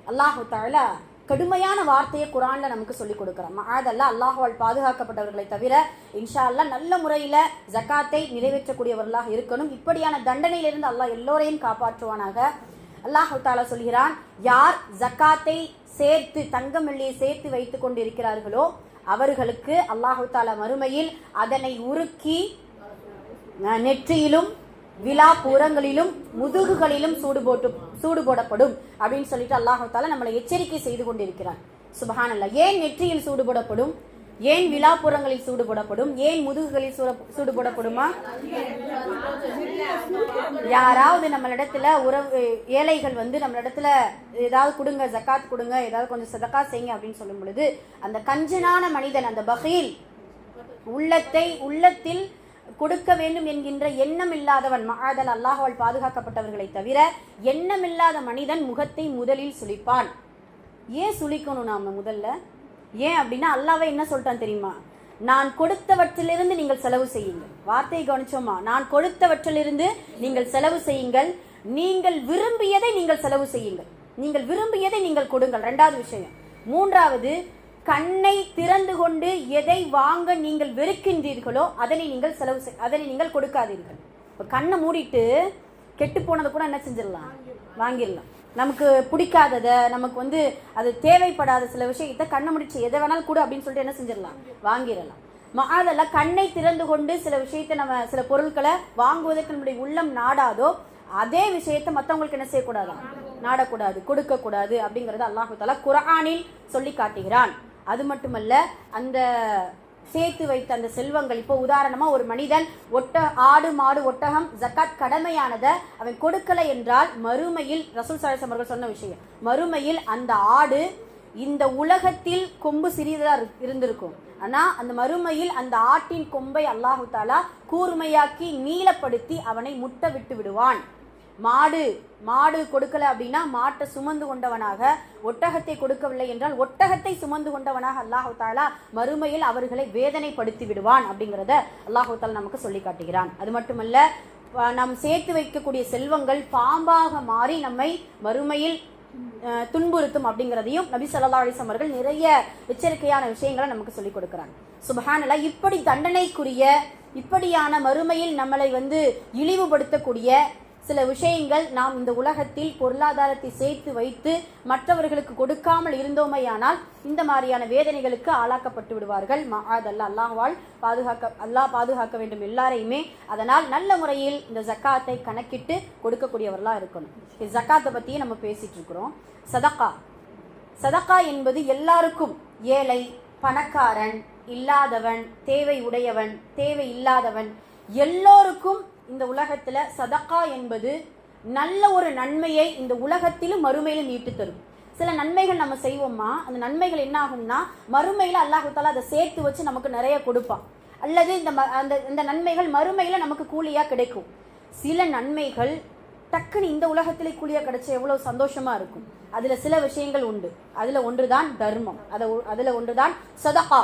அல்லாஹ் தஆலா கடுமையான வார்த்தையை குர்ஆன்ல நமக்கு சொல்லி கொடுக்கிறான். மஆதல்லாஹ், அல்லாஹ்வால் பாதுகாக்கப்பட்டவர்களை தவிர இன்ஷா அல்லாஹ் நல்ல முறையில ஜக்காத்தை நிறைவேற்றக்கூடியவர்களாக இருக்கணும். இப்படியான தண்டனையிலிருந்து அல்லாஹ் எல்லோரையும் காப்பாற்றுவானாக. அல்லாஹ் தஆலா சொல்கிறான், யார் ஜக்காத்தை சேர்த்து, தங்கம் வெள்ளியை சேர்த்து வைத்துக் கொண்டிருக்கிறார்களோ அவர்களுக்கு அல்லாஹ் தஆலா மறுமையில் அதனை உருக்கி நெற்றியிலும் விழா புறங்களிலும் முதுகுகளிலும் சூடு போடப்படும் அப்படின்னு சொல்லிட்டு அல்லாஹ் தஆலா நம்மளை எச்சரிக்கை செய்து கொண்டிருக்கிறார். சுப்ஹானல்லாஹ். ஏன் நெற்றியில் சூடு போடப்படும்? ஏன் விழாப்புறங்களில் சூடு போடப்படும்? ஏன் முதுகுகளில் சூடு போடப்படுமா? யாராவது நம்மளிடத்துல ஏழைகள் நம்மளிடத்துல ஏதாவது கொடுங்க, ஜக்காத் கொடுங்க, ஏதாவது கொஞ்சம் சதக்கா செய்யுங்க அப்படின்னு சொல்லும் பொழுது அந்த கஞ்சனான மனிதன், அந்த பகீல், உள்ளத்தில் கொடுக்க வேண்டும் என்கின்ற எண்ணம் இல்லாதவன், மஆதல் அல்லாஹ்வால் பாதுகாக்கப்பட்டவர்களை தவிர எண்ணமில்லாத மனிதன் முகத்தை முதலில் சுளிப்பான். ஏன் சுளிக்கணும் நாம முதல்ல? ஏன் அப்படின்னா அல்லாஹ்வே என்ன சொல்லிட்டான் தெரியுமா? நான் கொடுத்தவற்றிலிருந்து நீங்கள் செலவு செய்யுங்கள். வார்த்தையை கவனிச்சோமா? நான் கொடுத்தவற்றிலிருந்து நீங்கள் செலவு செய்யுங்கள், நீங்கள் விரும்பியதை நீங்கள் செலவு செய்யுங்கள், நீங்கள் விரும்பியதை நீங்கள் கொடுங்கள். 2வது விஷயம். 3வது, கண்ணை திறந்து கொண்டு எதை வாங்க நீங்கள் வெறுக்கின்றீர்களோ அதனை நீங்கள் கொடுக்காதீர்கள். கண்ணை மூடிட்டு கெட்டு போனதை கூட என்ன செஞ்சிடலாம்? வாங்கிடலாம். நமக்கு பிடிக்காததை, நமக்கு அது தேவைப்படாத சில விஷயத்தை கண்ணை முடிச்சு எதை வேணாலும் கூட அப்படின்னு சொல்லிட்டு என்ன செஞ்சிடலாம்? வாங்கிடலாம். அதெல்லாம் கண்ணை திறந்து கொண்டு சில விஷயத்தை நம்ம சில பொருட்களை வாங்குவதற்கு நம்முடைய உள்ளம் நாடாதோ அதே விஷயத்தை மற்றவங்களுக்கு என்ன செய்யக்கூடாதா? நாடக்கூடாது, கொடுக்க கூடாது அப்படிங்கறத அல்லாஹ் தஆலா குர்ஆனில் சொல்லி காட்டுகிறான். அது மட்டுமல்ல, அந்த சேர்த்து வைத்த அந்த செல்வங்கள், இப்போ உதாரணமா ஒரு மனிதன் ஆடு மாடு ஒட்டகம் ஜக்காத் கடமையானதை அவன் கொடுக்கல என்றால் மறுமையில் ரசூல் ஸல்லல்லாஹு அலைஹி வஸல்லம் அவர்கள் சொன்ன விஷயம், மறுமையில் அந்த ஆடு இந்த உலகத்தில் கொம்பு சிறியதா இருந்திருக்கும், ஆனா அந்த மறுமையில் அந்த ஆட்டின் கொம்பை அல்லாஹ் தஆலா கூர்மையாக்கி நீளப்படுத்தி அவனை முட்ட விட்டு விடுவான். மாடு கொடுக்கல அப்படின்னா மாட்டை சுமந்து கொண்டவனாக, ஒட்டகத்தை கொடுக்கவில்லை என்றால் ஒட்டகத்தை சுமந்து கொண்டவனாக அல்லாஹ் தஆலா மறுமையில் அவர்களை வேதனைப்படுத்தி விடுவான் அப்படிங்கிறத அல்லாஹ் தஆலா நமக்கு சொல்லி காட்டுகிறான். அது மட்டுமல்ல, நாம் சேர்த்து வைக்கக்கூடிய செல்வங்கள் பாம்பாக மாறி நம்மை மறுமையில் துன்புறுத்தும் அப்படிங்கிறதையும் நபி ஸல்லல்லாஹு அலைஹி வஸல்லம் அவர்கள் நிறைய எச்சரிக்கையான விஷயங்களை நமக்கு சொல்லிக் கொடுக்கிறாங்க. சுப்ஹானல்லாஹ். இப்படி தண்டனைக்குரிய, இப்படியான மறுமையில் நம்மளை இழிவுபடுத்தக்கூடிய சில விஷயங்கள் நாம் இந்த உலகத்தில் பொருளாதாரத்தை சேர்த்து வைத்து மற்றவர்களுக்கு கொடுக்காமல் இருந்தோமையானால் இந்த மாதிரியான வேதனைகளுக்கு ஆளாக்கப்பட்டு விடுவார்கள். அல்லாஹ்வால் அல்லாஹ் பாதுகாக்க வேண்டும் எல்லாரையுமே. அதனால் நல்ல முறையில் இந்த ஜக்காத்தை கணக்கிட்டு கொடுக்கக்கூடியவர்களா இருக்கணும். ஜக்காத்தை பத்தியே நம்ம பேசிட்டு இருக்கிறோம். சதக்கா என்பது எல்லாருக்கும், ஏழை, பணக்காரன், இல்லாதவன், தேவை உடையவன், தேவை இல்லாதவன், எல்லோருக்கும் இந்த உலகத்துல சதக்கா என்பது நல்ல ஒரு நன்மையை இந்த உலகத்திலும் மறுமையிலும் ஈட்டு தரும். சில நன்மைகள் நம்ம செய்வோமா, அந்த நன்மைகள் என்ன ஆகும்னா மறுமையில அல்லாஹ் தஆலா அதை சேர்த்து வச்சு நமக்கு நிறைய கொடுப்பான். அல்லது இந்த நன்மைகள் மறுமையில நமக்கு கூலியா கிடைக்கும். சில நன்மைகள் டக்குன்னு இந்த உலகத்திலே கூலியா கிடைச்ச எவ்வளவு சந்தோஷமா இருக்கும். அதுல சில விஷயங்கள் உண்டு. அதுல ஒன்றுதான் தர்மம், அதுல ஒன்றுதான் சதகா.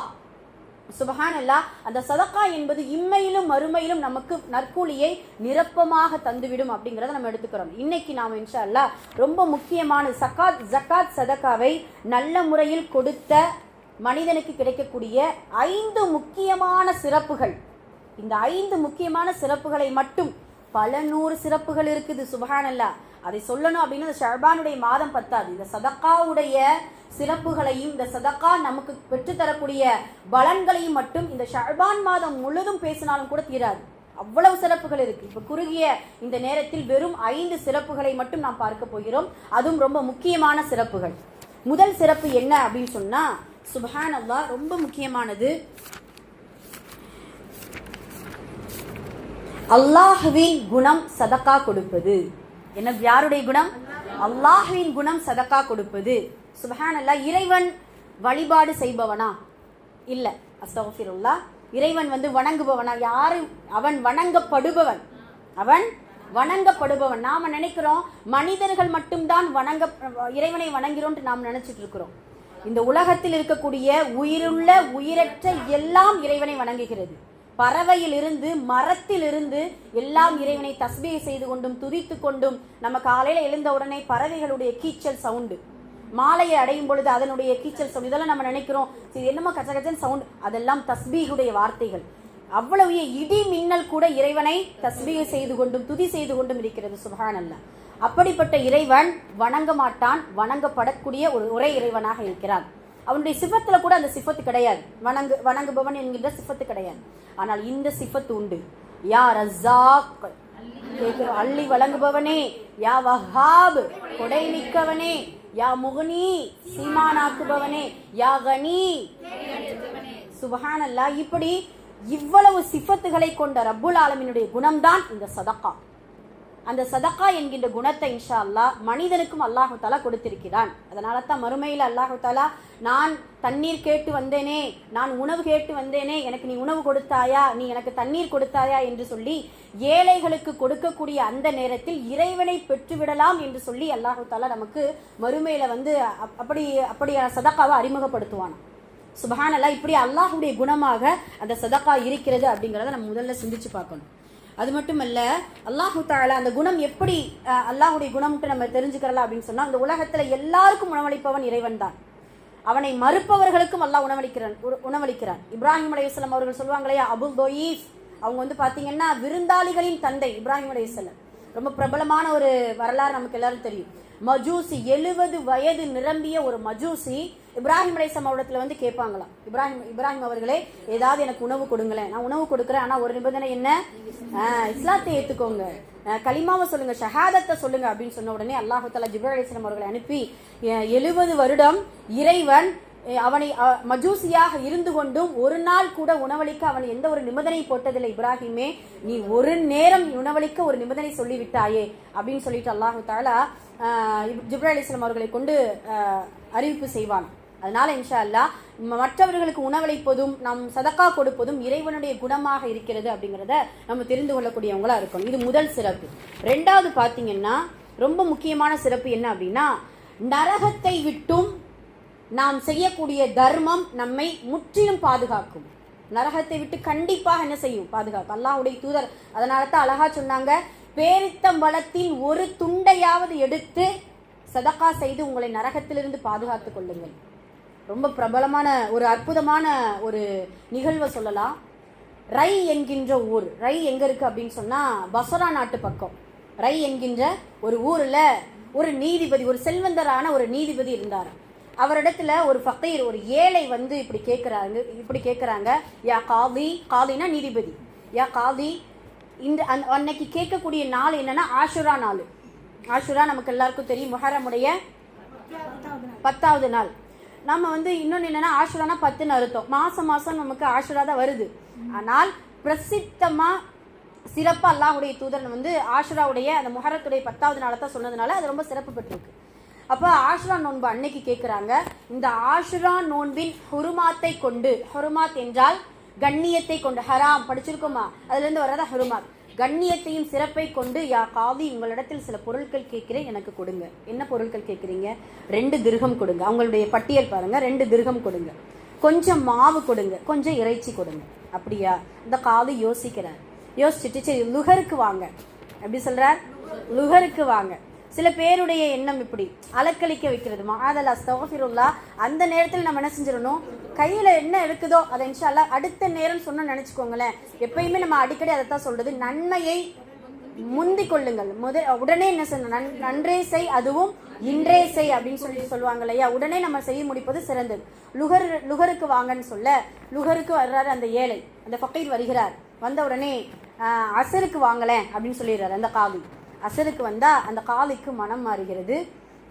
சுபஹானல்லாஹ். அந்த சதகா என்பது இம்மையிலும் மறுமையிலும் நமக்கு நற்கூலியை நிரப்பமாக தந்துவிடும் அப்படிங்கறத நம்ம எடுத்துக்கிறோம். இன்னைக்கு நாம இன்ஷா அல்லாஹ் ரொம்ப முக்கியமான ஜக்காத் சதகாவை நல்ல முறையில் கொடுத்த மனிதனுக்கு கிடைக்கக்கூடிய 5 முக்கியமான சிறப்புகள். இந்த 5 முக்கியமான சிறப்புகளை மட்டும் பல 100 சிறப்புகள் இருக்குது. சுபஹானல்லாஹ். அதை சொல்லணும் அப்படின்னா ஷஅபானுடைய மாதம் பத்தாது. இந்த சதகாவுடைய சிறப்புகளையும் இந்த சதகா நமக்கு பெற்றுத்தரக்கூடிய பலன்களையும் மட்டும் இந்த ஷஅபான் மாதம் முழுதும் பேசினாலும் கூட தீராது. அவ்வளவு சிறப்புகள் இருக்கு. இப்ப குறுகிய இந்த நேரத்தில் வெறும் 5 சிறப்புகளை மட்டும் நாம் பார்க்க போகிறோம். அதுவும் ரொம்ப முக்கியமான சிறப்புகள். முதல் சிறப்பு என்ன அப்படின்னு சொன்னா, சுப்ஹானல்லாஹ், ரொம்ப முக்கியமானது. அல்லாஹ்வின் குணம் சதகா கொடுப்பது. என்ன, யாருடைய குணம்? அல்லாஹ்வின் குணம் சதகா கொடுப்பது. சுப்ஹானல்லாஹ். இறைவன் வழிபாடு செய்பவனா? இல்ல, அஸ்தக்ஃபிருல்லாஹ். இறைவன் வணங்குபவனா? யாரு? அவன் வணங்கப்படுபவன். அவன் வணங்கப்படுபவன். நாம நினைக்கிறோம் மனிதர்கள் மட்டும்தான் இறைவனை வணங்கிறோம் நாம் நினைச்சிட்டு இருக்கிறோம். இந்த உலகத்தில் இருக்கக்கூடிய உயிருள்ள உயிரற்ற எல்லாம் இறைவனை வணங்குகிறது. பறவையிலிருந்து மரத்திலிருந்து எல்லாம் இறைவனை தஸ்பீஹ் செய்து கொண்டும் துதித்து கொண்டும், நம்ம காலையில எழுந்த உடனே பறவைகளுடைய கீச்சல் சவுண்டு, மாலையை அடையும் பொழுது அதனுடைய கீச்சல் சவுண்ட், இதெல்லாம் நம்ம நினைக்கிறோம் என்னமோ கச்சகச்சன் சவுண்ட், அதெல்லாம் தஸ்பீஹுடைய வார்த்தைகள். அவ்வளவு இடி மின்னல் கூட இறைவனை தஸ்பீஹ் செய்து கொண்டும் துதி செய்து கொண்டும் இருக்கிறது. சுப்ஹானல்லாஹ். அப்படிப்பட்ட இறைவன் வணங்க மாட்டான், வணங்கப்படக்கூடிய ஒரு ஒரே இறைவனாக இருக்கிறான். அவனுடைய சிஃபத்துல கூட அந்த சிஃபத்து கிடையாது. வணங்குபவன் என்கின்ற சிஃபத்து கிடையாது. ஆனால் இந்த சிஃபத்து உண்டு. யா ரஸாக், அள்ளி வழங்குபவனே. யா வஹாப், கொடை மிக்கவனே. யா முகனி, சீமானாக்குபவனே. யா கனி. சுப்ஹானல்லாஹ். இப்படி இவ்வளவு சிஃபத்துகளை கொண்ட ரப்புல் ஆலமீனுடைய குணம்தான் இந்த சதகா. அந்த சதகா என்கின்ற குணத்தை இன்ஷா அல்லாஹ் மனிதனுக்கும் அல்லாஹு தஆலா கொடுத்திருக்கிறான். அதனால தான் மறுமையில் அல்லாஹு தஆலா, நான் தண்ணீர் கேட்டு வந்தேனே, நான் உணவு கேட்டு வந்தேனே, எனக்கு நீ உணவு கொடுத்தாயா, நீ எனக்கு தண்ணீர் கொடுத்தாயா என்று சொல்லி ஏழைகளுக்கு கொடுக்கக்கூடிய அந்த நேரத்தில் இறைவனை பெற்றுவிடலாம் என்று சொல்லி அல்லாஹு தஆலா நமக்கு மறுமையில அப்படியான சதகாவை அறிமுகப்படுத்துவான். சுப்ஹானல்லாஹ். இப்படி அல்லாஹுடைய குணமாக அந்த சதகா இருக்கிறது அப்படிங்கறத நம்ம முதல்ல சிந்திச்சு பார்க்கணும். அது மட்டுமல்ல, அல்லாஹு தஆலா அந்த குணம் எப்படி அல்லாஹுடைய குணம்ட்டு நம்ம தெரிஞ்சுக்கலாம் அப்படின்னு சொன்னா, இந்த உலகத்துல எல்லாருக்கும் உணவளிப்பவன் இறைவன் தான். அவனை மறுப்பவர்களுக்கும் அல்லாஹ் உணவளிக்கிறான். இப்ராஹிம் அலைஹிஸ்ஸலாம் அவர்கள் சொல்லுவாங்களே, அபுல் தொயீஸ், அவங்க பாத்தீங்கன்னா விருந்தாளிகளின் தந்தை இப்ராஹிம் அலைஹிஸ்ஸலாம். ரொம்ப பிரபலமான ஒரு வரலாறு நமக்கு எல்லாரும் தெரியும். மஜூசி, 70 வயது நிரம்பிய ஒரு மஜூசி இப்ராஹிம் அலைஹிஸ்ஸலாம் அவரிடத்துல கேட்பாங்களாம், இப்ராஹிம் அவர்களே, ஏதாவது எனக்கு உணவு கொடுங்களேன், நான் உணவு கொடுக்குறேன், ஆனா ஒரு நிபந்தனை என்ன, இஸ்லாத்தை ஏத்துக்கோங்க, கலிமாவை சொல்லுங்க, ஷஹாதத்தை சொல்லுங்க அப்படின்னு சொன்ன உடனே அல்லாஹு தஆலா ஜிப்ரீல் அலைஹிஸ்ஸலாம் அவர்களை அனுப்பி 70 வருடம் இறைவன் அவனை மஜூசியாக இருந்து கொண்டும் ஒரு நாள் கூட உணவளிக்க அவன் எந்த ஒரு நிபந்தனை போட்டதில்லை. இப்ராஹிமே, நீ ஒரு நேரம் உணவளிக்க ஒரு நிபந்தனை சொல்லிவிட்டாயே அப்படின்னு சொல்லிட்டு அல்லாஹு தஆலா ஜிப்ரீல் அலைஹிஸ்ஸலாம் அவர்களை கொண்டு அறிவிப்பு செய்வான். அதனால இன்ஷா அல்லாஹ் மற்றவர்களுக்கு உணவளிப்பதும் நாம் சதகா கொடுப்பதும் இறைவனுடைய குணமாக இருக்கிறது அப்படிங்கிறத நம்ம தெரிந்து கொள்ளக்கூடியவங்களா இருக்கணும். இது முதல் சிறப்பு. 2வது பாத்தீங்கன்னா ரொம்ப முக்கியமான சிறப்பு என்ன அப்படின்னா, நரகத்தை விட்டும் நாம் செய்யக்கூடிய தர்மம் நம்மை முற்றிலும் பாதுகாக்கும். நரகத்தை விட்டு கண்டிப்பாக என்ன செய்யும், பாதுகாக்கும். அல்லாஹ்வுடைய தூதர் அதனால தான் அழகா சொன்னாங்க, பேரித்தம்பழத்தின் ஒரு துண்டையாவது எடுத்து சதக்கா செய்து உங்களை நரகத்திலிருந்து பாதுகாத்து கொள்ளுங்கள். ரொம்ப பிரபலமான ஒரு அற்புதமான ஒரு நிகழ்வை சொல்லலாம். ரை என்கின்ற ஊர், ரை எங்க இருக்கு அப்படின்னு சொன்னா பசரா நாட்டு பக்கம். ரை என்கின்ற ஒரு ஊர்ல ஒரு நீதிபதி, ஒரு செல்வந்தரான ஒரு நீதிபதி இருந்தார். அவரிடத்துல ஒரு ஃபக்கீர், ஒரு ஏழை வந்து இப்படி கேட்குறாங்க, யா காதி, காதினா நீதிபதி, யா காதி, இந்த அன்னைக்கு கேட்கக்கூடிய நாள் என்னன்னா ஆஷுரா நாள். ஆஷுரா நமக்கு எல்லாருக்கும் தெரியும், முஹர்ரமுடைய 10வது நாள். நம்ம வந்து இன்னொன்று என்னன்னா ஆஷுரானா 10ன்னு அர்த்தம். மாசம் நமக்கு ஆஷுரா தான் வருது. ஆனால் பிரசித்தமா சிறப்பா அல்லாஹ்வுடைய தூதர் வந்து ஆஷுராவுடைய அந்த முஹர்ரத்துடைய 10வது நாளை தான் சொன்னதுனால அது ரொம்ப சிறப்பு பெற்றிருக்கு. அப்போ ஆஷுரா நோன்பு அன்னைக்கு கேட்குறாங்க, இந்த ஆஷுரா நோன்பின் ஹுருமாத்தை கொண்டு, ஹுருமாத் என்றால் கண்ணியத்தை கொண்டு, ஹராம் படிச்சிருக்கோமா, அதுலேருந்து வர்றதா ஹுருமாத், கண்ணியத்தையும் சிறப்பை கொண்டு, யா காதி, உங்களிடத்தில் சில பொருட்கள் கேட்கிறேன், எனக்கு கொடுங்க. என்ன பொருட்கள் கேட்குறீங்க? 2 திர்ஹம் கொடுங்க. அவங்களுடைய பட்டியல் பாருங்க, 2 திர்ஹம் கொடுங்க, கொஞ்சம் மாவு கொடுங்க, கொஞ்சம் இறைச்சி கொடுங்க. அப்படியா? இந்த காதி யோசிக்கிறார். யோசிச்சுட்டு சரி லுஹருக்கு வாங்க. எப்படி சொல்றார்? லுஹருக்கு வாங்க. சில பேருடைய எண்ணம் இப்படி அலக்களிக்க வைக்கிறது, மஆதல் அஸ்தக்ஃபிருல்லா. அந்த நேரத்தில் நம்ம என்ன செஞ்சிடணும், கையில என்ன இருக்குதோ அதை இன்ஷா அல்லாஹ் அடுத்த நேரம் சொன்ன நினைச்சுக்கோங்களேன். எப்பயுமே நம்ம அடிக்கடி அதைத்தான் சொல்றது, நன்மையை முந்திக் கொள்ளுங்கள். உடனே என்ன செய்யணும், நன்றே செய், அதுவும் இன்றே செய் அப்படின்னு சொல்லுவாங்க இல்லையா. உடனே நம்ம செய்ய முடிப்பது சிறந்தது. லுகருக்கு வாங்கன்னு சொல்ல, லுகருக்கு வர்றாரு அந்த ஏழை, அந்த ஃபக்கீர் வருகிறார். வந்த உடனே அசருக்கு வாங்கலேன் அப்படின்னு சொல்லிடுறாரு அந்த காதி. அசருக்கு வந்தா அந்த காதிக்கு மனம் மாறுகிறது.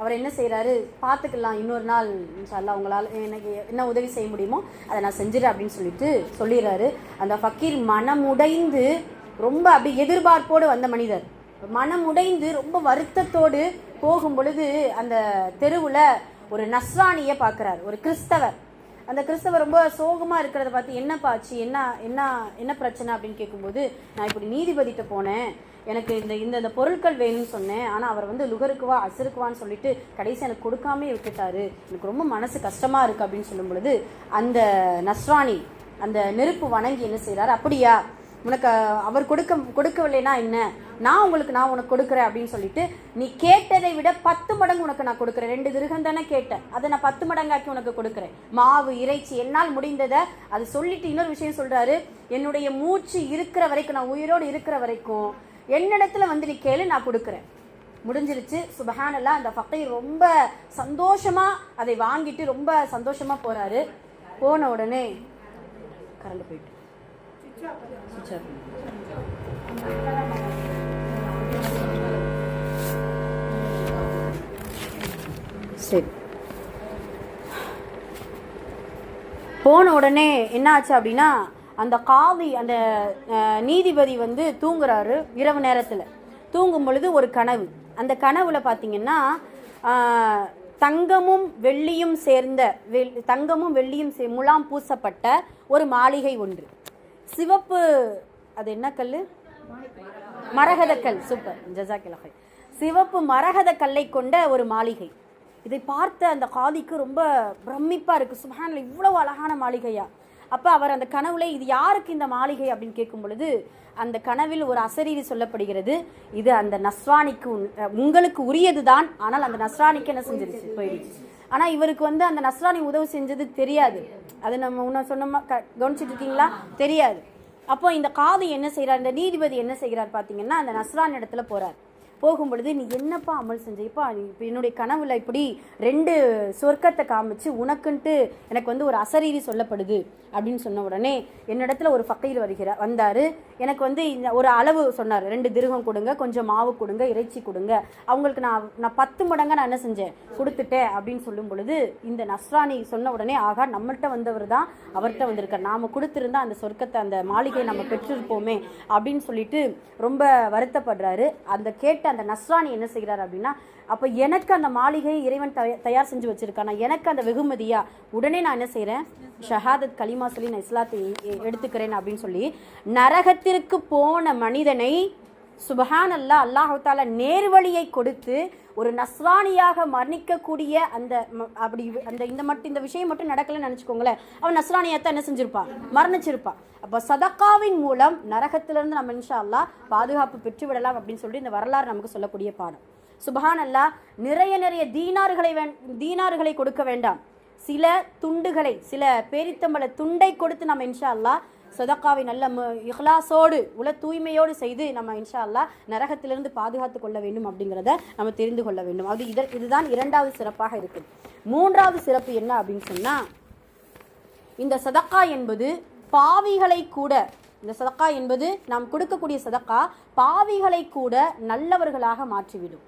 அவர் என்ன செய்யறாரு, பார்த்துக்கலாம், இன்னொரு நாள் இன்ஷா அல்லாஹ் உங்களால் எனக்கு என்ன உதவி செய்ய முடியுமோ அதை நான் செஞ்சிடறேன் அப்படின்னு சொல்லிடுறாரு. அந்த ஃபக்கீர் மனமுடைந்து, ரொம்ப அப்படி எதிர்பார்ப்போடு வந்த மனிதர் மனமுடைந்து ரொம்ப வருத்தத்தோடு போகும் பொழுது அந்த தெருவுல ஒரு நஸ்ரானியை பார்க்கிறார், ஒரு கிறிஸ்தவர். அந்த கிறிஸ்தவர் ரொம்ப சோகமா இருக்கிறத பார்த்து, என்னப்பா ஆச்சு, என்ன என்ன என்ன பிரச்சனை அப்படின்னு கேட்கும்போது, நான் இப்படி நீதிபதிட்ட போனேன், எனக்கு இந்த பொருட்கள் வேணும்னு சொன்னேன், ஆனால் அவர் வந்து லுகருக்குவா அசருக்குவான்னு சொல்லிட்டு கடைசி எனக்கு கொடுக்காமே விட்டுட்டாரு, எனக்கு ரொம்ப மனசு கஷ்டமா இருக்கு அப்படின்னு சொல்லும் பொழுது, அந்த நஸ்ரானி அந்த நெருப்பு வணங்கி என்ன செய்யறாரு, அப்படியா, உனக்கு அவர் கொடுக்கவில்லைனா என்ன, நான் உனக்கு கொடுக்குறேன் அப்படின்னு சொல்லிட்டு, நீ கேட்டதை விட 10 மடங்கு உனக்கு நான் கொடுக்குறேன். 2 திர்ஹம் தானே கேட்டேன், அதை நான் 10 மடங்காக்கி உனக்கு கொடுக்குறேன். மாவு இறைச்சி என்னால் முடிந்ததை அது சொல்லிட்டு இன்னொரு விஷயம் சொல்றாரு, என்னுடைய மூச்சு இருக்கிற வரைக்கும், நான் உயிரோடு இருக்கிற வரைக்கும் என்னிடத்துல வந்து நீ கேளு, நான் கொடுக்குறேன். முடிஞ்சிருச்சு. சுபஹானல்லாஹ். அந்த ஃபக்கீர் ரொம்ப சந்தோஷமா அதை வாங்கிட்டு ரொம்ப சந்தோஷமா போறாரு. போன உடனே கரண்ட் போயிட்டு சரி. போன உடனே என்ன ஆச்சு அப்படின்னா, அந்த காதி, அந்த நீதிபதி வந்து தூங்குறாரு. இரவு நேரத்தில் தூங்கும் பொழுது ஒரு கனவு. அந்த கனவுல பார்த்தீங்கன்னா தங்கமும் வெள்ளியும் முலாம் பூசப்பட்ட ஒரு மாளிகை ஒன்று. சிவப்பு, அது என்ன கல், மரகதக்கல். சூப்பர், ஜஸாக்கல்லாஹ். சிவப்பு மரகத கல்லை கொண்ட ஒரு மாளிகை. இதை பார்த்த அந்த காதிக்கு ரொம்ப பிரமிப்பா இருக்கு. சுப்ஹானல்லாஹ், இவ்வளவு அழகான மாளிகையா? அப்ப அவர் அந்த கனவுல, இது யாருக்கு இந்த மாளிகை அப்படின்னு கேட்கும் பொழுது, அந்த கனவில் ஒரு அசரீரி சொல்லப்படுகிறது, இது அந்த நஸ்ரானிக்கு, உங்களுக்கு உரியதுதான், ஆனால் அந்த நஸ்ரானிக்கு என்ன செஞ்சிருச்சு, போயிடுச்சு. ஆனா இவருக்கு வந்து அந்த நஸ்ரானி உதவி செஞ்சது தெரியாது. அது நம்ம இன்னும் சொன்னோமா, கவனிச்சுட்டு இருக்கீங்களா, தெரியாது. அப்போ இந்த காதி என்ன செய்யறார், இந்த நீதிபதி என்ன செய்கிறார் பார்த்தீங்கன்னா, அந்த நஸ்ரான் இடத்துல போறார். போகும் பொழுது, நீ என்னப்பா அமல் செஞ்சப்பா, இப்போ என்னுடைய கனவுல இப்படி 2 சொர்க்கத்தை காமிச்சு உனக்குன்ட்டு எனக்கு வந்து ஒரு அசரீரி சொல்லப்படுது அப்படின்னு சொன்ன உடனே, என்னிடத்துல ஒரு ஃபக்கீர் வந்தாரு. எனக்கு வந்து இந்த ஒரு அளவு சொன்னார், 2 திர்ஹம் கொடுங்க, கொஞ்சம் மாவு கொடுங்க, இறைச்சி கொடுங்க. அவங்களுக்கு நான் 10 மடங்கா நான் என்ன செஞ்சேன், கொடுத்துட்டேன் அப்படின்னு சொல்லும் பொழுது, இந்த நஸ்ரானி சொன்ன உடனே, ஆகா, நம்மள்கிட்ட வந்தவர் தான் அவர்கிட்ட வந்திருக்கார், நாம கொடுத்திருந்தா அந்த சொர்க்கத்தை, அந்த மாளிகையை நம்ம பெற்றிருப்போமே அப்படின்னு சொல்லிட்டு ரொம்ப வருத்தப்படுறாரு. அந்த கேட்ட அந்த நஸ்ரானி என்ன செய்கிறார் அப்படின்னா, அப்ப எனக்கு அந்த மாளிகை இறைவன் தயார் செஞ்சு வச்சிருக்கானா, எனக்கு அந்த வெகுமதியா, உடனே நான் என்ன செய்யறேன், ஷஹாதத் கலிமா சொல்லி நான் இஸ்லாத்தை எடுத்துக்கிறேன் அப்படின்னு சொல்லி, நரகத்திற்கு போன மனிதனை சுபஹானல்லாஹ், அல்லாஹ் தஆலா நேர்வழியை கொடுத்து ஒரு நஸ்ரானியாக மரணிக்கக்கூடிய அந்த அப்படி இந்த விஷயம் மட்டும் நடக்கலன்னு நினைச்சுக்கோங்களேன், அவன் நஸ்ரானியாத்தான் என்ன செஞ்சிருப்பான், மரணிச்சிருப்பான். அப்போ சதக்காவின் மூலம் நரகத்திலிருந்து நம்ம இன்ஷா அல்லாஹ் பாதுகாப்பு பெற்று விடலாம் அப்படின்னு சொல்லி இந்த வரலாறு நமக்கு சொல்லக்கூடிய பாடம். சுப்ஹானல்லாஹ். நிறைய நிறைய தீனார்களை கொடுக்க வேண்டாம், சில துண்டுகளை, சில பேரித்தம்பள துண்டை கொடுத்து நம்ம இன்ஷா அல்லாஹ் சதக்காவை நல்ல இஹ்லாஸோடு உல தூய்மையோடு செய்து நம்ம இன்ஷா அல்லாஹ் நரகத்திலிருந்து பாதுகாத்து கொள்ள வேண்டும் அப்படிங்கிறத நம்ம தெரிந்து கொள்ள வேண்டும். அது இதுதான் இரண்டாவது சிறப்பாக இருக்குது. மூன்றாவது சிறப்பு என்ன அப்படின்னு சொன்னா, இந்த சதக்கா என்பது பாவிகளை கூட, இந்த சதக்கா என்பது நாம் கொடுக்கக்கூடிய சதக்கா பாவிகளை கூட நல்லவர்களாக மாற்றிவிடும்.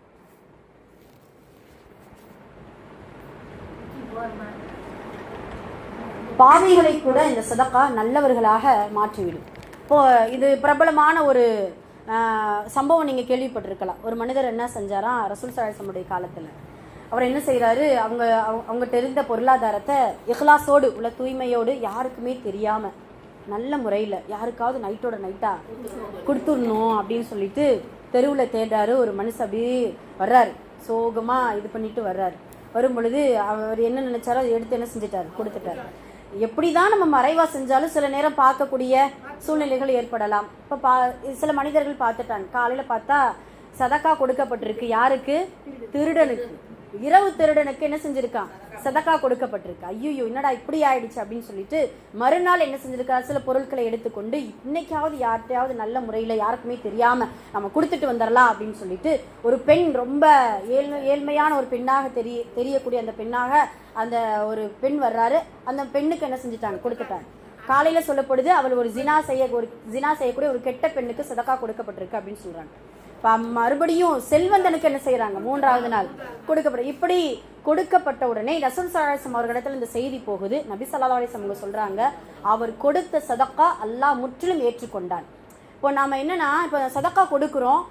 பாவிகளை கூட இந்த சதக்கா நல்லவர்களாக மாற்றிவிடும். இப்போ இது பிரபலமான ஒரு சம்பவம் நீங்கள் கேள்விப்பட்டிருக்கலாம். ஒரு மனிதர் என்ன செஞ்சாராம், ரசூல் ஸல்லல்லாஹு அலைஹி வஸல்லம் காலத்தில் அவர் என்ன செய்கிறாரு, அவங்ககிட்ட இருந்த பொருளாதாரத்தை இஹ்லாஸோடு உள்ள தூய்மையோடு யாருக்குமே தெரியாமல் நல்ல முறையில் யாருக்காவது நைட்டோட நைட்டாக கொடுத்துடணும் அப்படின்னு சொல்லிட்டு தெருவில் தேடுறாரு. ஒரு மனுஷன் அப்படியே வர்றாரு, சோகமாக இது பண்ணிட்டு வர்றாரு. வரும் பொழுது அவர் என்ன நினைச்சாரோ அதை எடுத்து என்ன செஞ்சிட்டாரு, கொடுத்துட்டாரு. எப்படி தான் நம்ம மறைவாக செஞ்சாலும் சில நேரம் பார்க்கக்கூடிய சூழ்நிலைகள் ஏற்படலாம். இப்போ சில மனிதர்கள் பார்த்துட்டாங்க, காலையில் பார்த்தா சதக்கா கொடுக்கப்பட்டிருக்கு. யாருக்கு? திருடனுக்கு. இரவு திருடனுக்கு என்ன செஞ்சிருக்கான், சதக்கா கொடுக்கப்பட்டிருக்கு. ஐயோ என்னடா இப்படி ஆயிடுச்சு அப்படின்னு சொல்லிட்டு மறுநாள் என்ன செஞ்சிருக்கா, சில பொருட்களை எடுத்துக்கொண்டு இன்னைக்காவது யார்கிட்டையாவது நல்ல முறையில் யாருக்குமே தெரியாம நம்ம கொடுத்துட்டு வந்துடலாம் அப்படின்னு சொல்லிட்டு ஒரு பெண், ரொம்ப ஏழ்மையான ஒரு பெண்ணாக தெரியக்கூடிய அந்த பெண்ணாக அந்த ஒரு பெண் வர்றாரு. அந்த பெண்ணுக்கு என்ன செஞ்சுட்டாங்க, கொடுத்துட்டாங்க. காலையில சொல்லப்படுது அவள் ஒரு ஜினா செய்யக்கூடிய ஒரு கெட்ட பெண்ணுக்கு சதக்கா கொடுக்கப்பட்டிருக்கு அப்படின்னு சொல்றாங்க. மறுபடியும் செல்வந்தனுக்கு என்ன செய்யறாங்க, மூன்றாவது நாள் கொடுக்கப்படும். இப்படி கொடுக்கப்பட்ட உடனே ரசூல் ஸல்லல்லாஹு அலைஹி வஸல்லம் அவர்களிடத்தில் இந்த செய்தி போகுது. நபி ஸல்லல்லாஹு அலைஹி வஸல்லம் சொல்றாங்க, அவர் கொடுத்த சதக்கா அல்லாஹ் முற்றிலும் ஏற்றுக்கொண்டான். இப்போ நாம என்னன்னா, இப்போ சதக்கா கொடுக்குறோம்,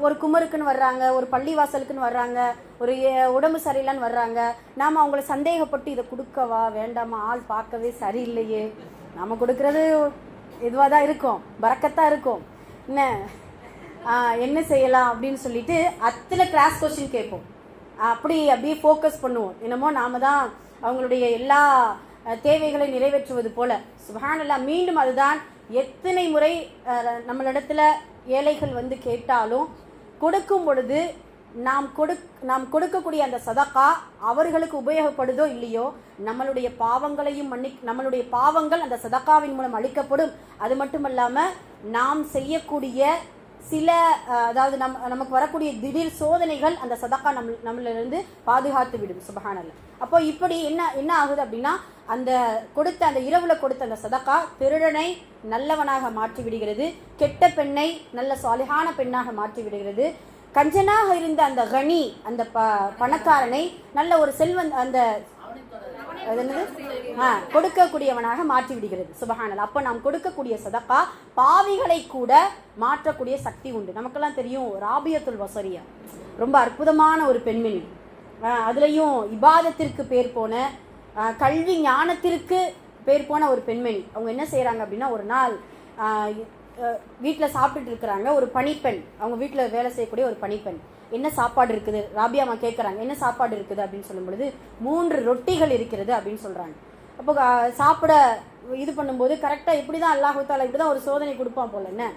ஒரு குமருக்குன்னு வர்றாங்க, ஒரு பள்ளிவாசலுக்குன்னு வர்றாங்க, ஒரு உடம்பு சரியில்லைன்னு வர்றாங்க. நாம் அவங்கள சந்தேகப்பட்டு இதை கொடுக்கவா வேண்டாமா, ஆள் பார்க்கவே சரியில்லையே, நம்ம கொடுக்கறது இதுவாக தான் இருக்கும், பரக்கத்தாக இருக்கும், என்ன செய்யலாம் அப்படின்னு சொல்லிட்டு அத்தனை கிளாஸ் கொஸ்டின் கேட்போம். அப்படியே ஃபோக்கஸ் பண்ணுவோம். என்னமோ நாம தான் அவங்களுடைய எல்லா தேவைகளை நிறைவேற்றுவது போல. சுப்ஹானல்லாஹ். மீண்டும் அதுதான், எத்தனை முறை நம்மளிடத்துல ஏழைகள் வந்து கேட்டாலும் கொடுக்கும் பொழுது நாம் கொடுக்கக்கூடிய அந்த சதக்கா அவர்களுக்கு உபயோகப்படுதோ இல்லையோ, நம்மளுடைய பாவங்களையும் நம்மளுடைய பாவங்கள் அந்த சதக்காவின் மூலம் அளிக்கப்படும். அது மட்டுமல்லாம நாம் செய்யக்கூடிய சில, அதாவது நமக்கு வரக்கூடிய திடீர் சோதனைகள் அந்த சதக்கா நம்மளிருந்து பாதுகாத்து விடும். சுப்ஹானல்லாஹ். அப்போ இப்படி என்ன ஆகுது அப்படின்னா, அந்த கொடுத்த அந்த இரவுல கொடுத்த அந்த சதக்கா திருடனை நல்லவனாக மாற்றி விடுகிறது, கெட்ட பெண்ணை நல்ல சாலிஹான பெண்ணாக மாற்றி விடுகிறது, கஞ்சனாக இருந்த அந்த கனி அந்த பணக்காரனை நல்ல ஒரு செல்வன் அந்த கொடுக்கக்கூடியவனாக மாற்றி விடுகிறது. சுப்ஹானல்லாஹ். அப்ப நாம் கொடுக்கக்கூடிய சதக்கா பாவிகளை கூட மாற்றக்கூடிய சக்தி உண்டு. நமக்கெல்லாம் தெரியும், ராபியத்துல் பஸரியா ரொம்ப அற்புதமான ஒரு பெண்மணி. அதுலயும் இபாதத்திற்கு பேர் போன, கல்வி ஞானத்திற்கு பேர் போன ஒரு பெண்மணி. அவங்க என்ன செய்யறாங்க அப்படின்னா, ஒரு நாள் வீட்டில் சாப்பிட்டுட்டு இருக்கிறாங்க. ஒரு பணிப்பெண், அவங்க வீட்டில் வேலை செய்யக்கூடிய ஒரு பணிப்பெண், என்ன சாப்பாடு இருக்குது ராபியாமா கேட்குறாங்க, என்ன சாப்பாடு இருக்குது அப்படின்னு சொல்லும் பொழுது 3 ரொட்டிகள் இருக்கிறது அப்படின்னு சொல்கிறாங்க. அப்போ சாப்பிட இது பண்ணும்போது கரெக்டாக இப்படி தான் அல்லாஹு தஆலா இப்படி தான் ஒரு சோதனை கொடுப்பான் போல. என்ன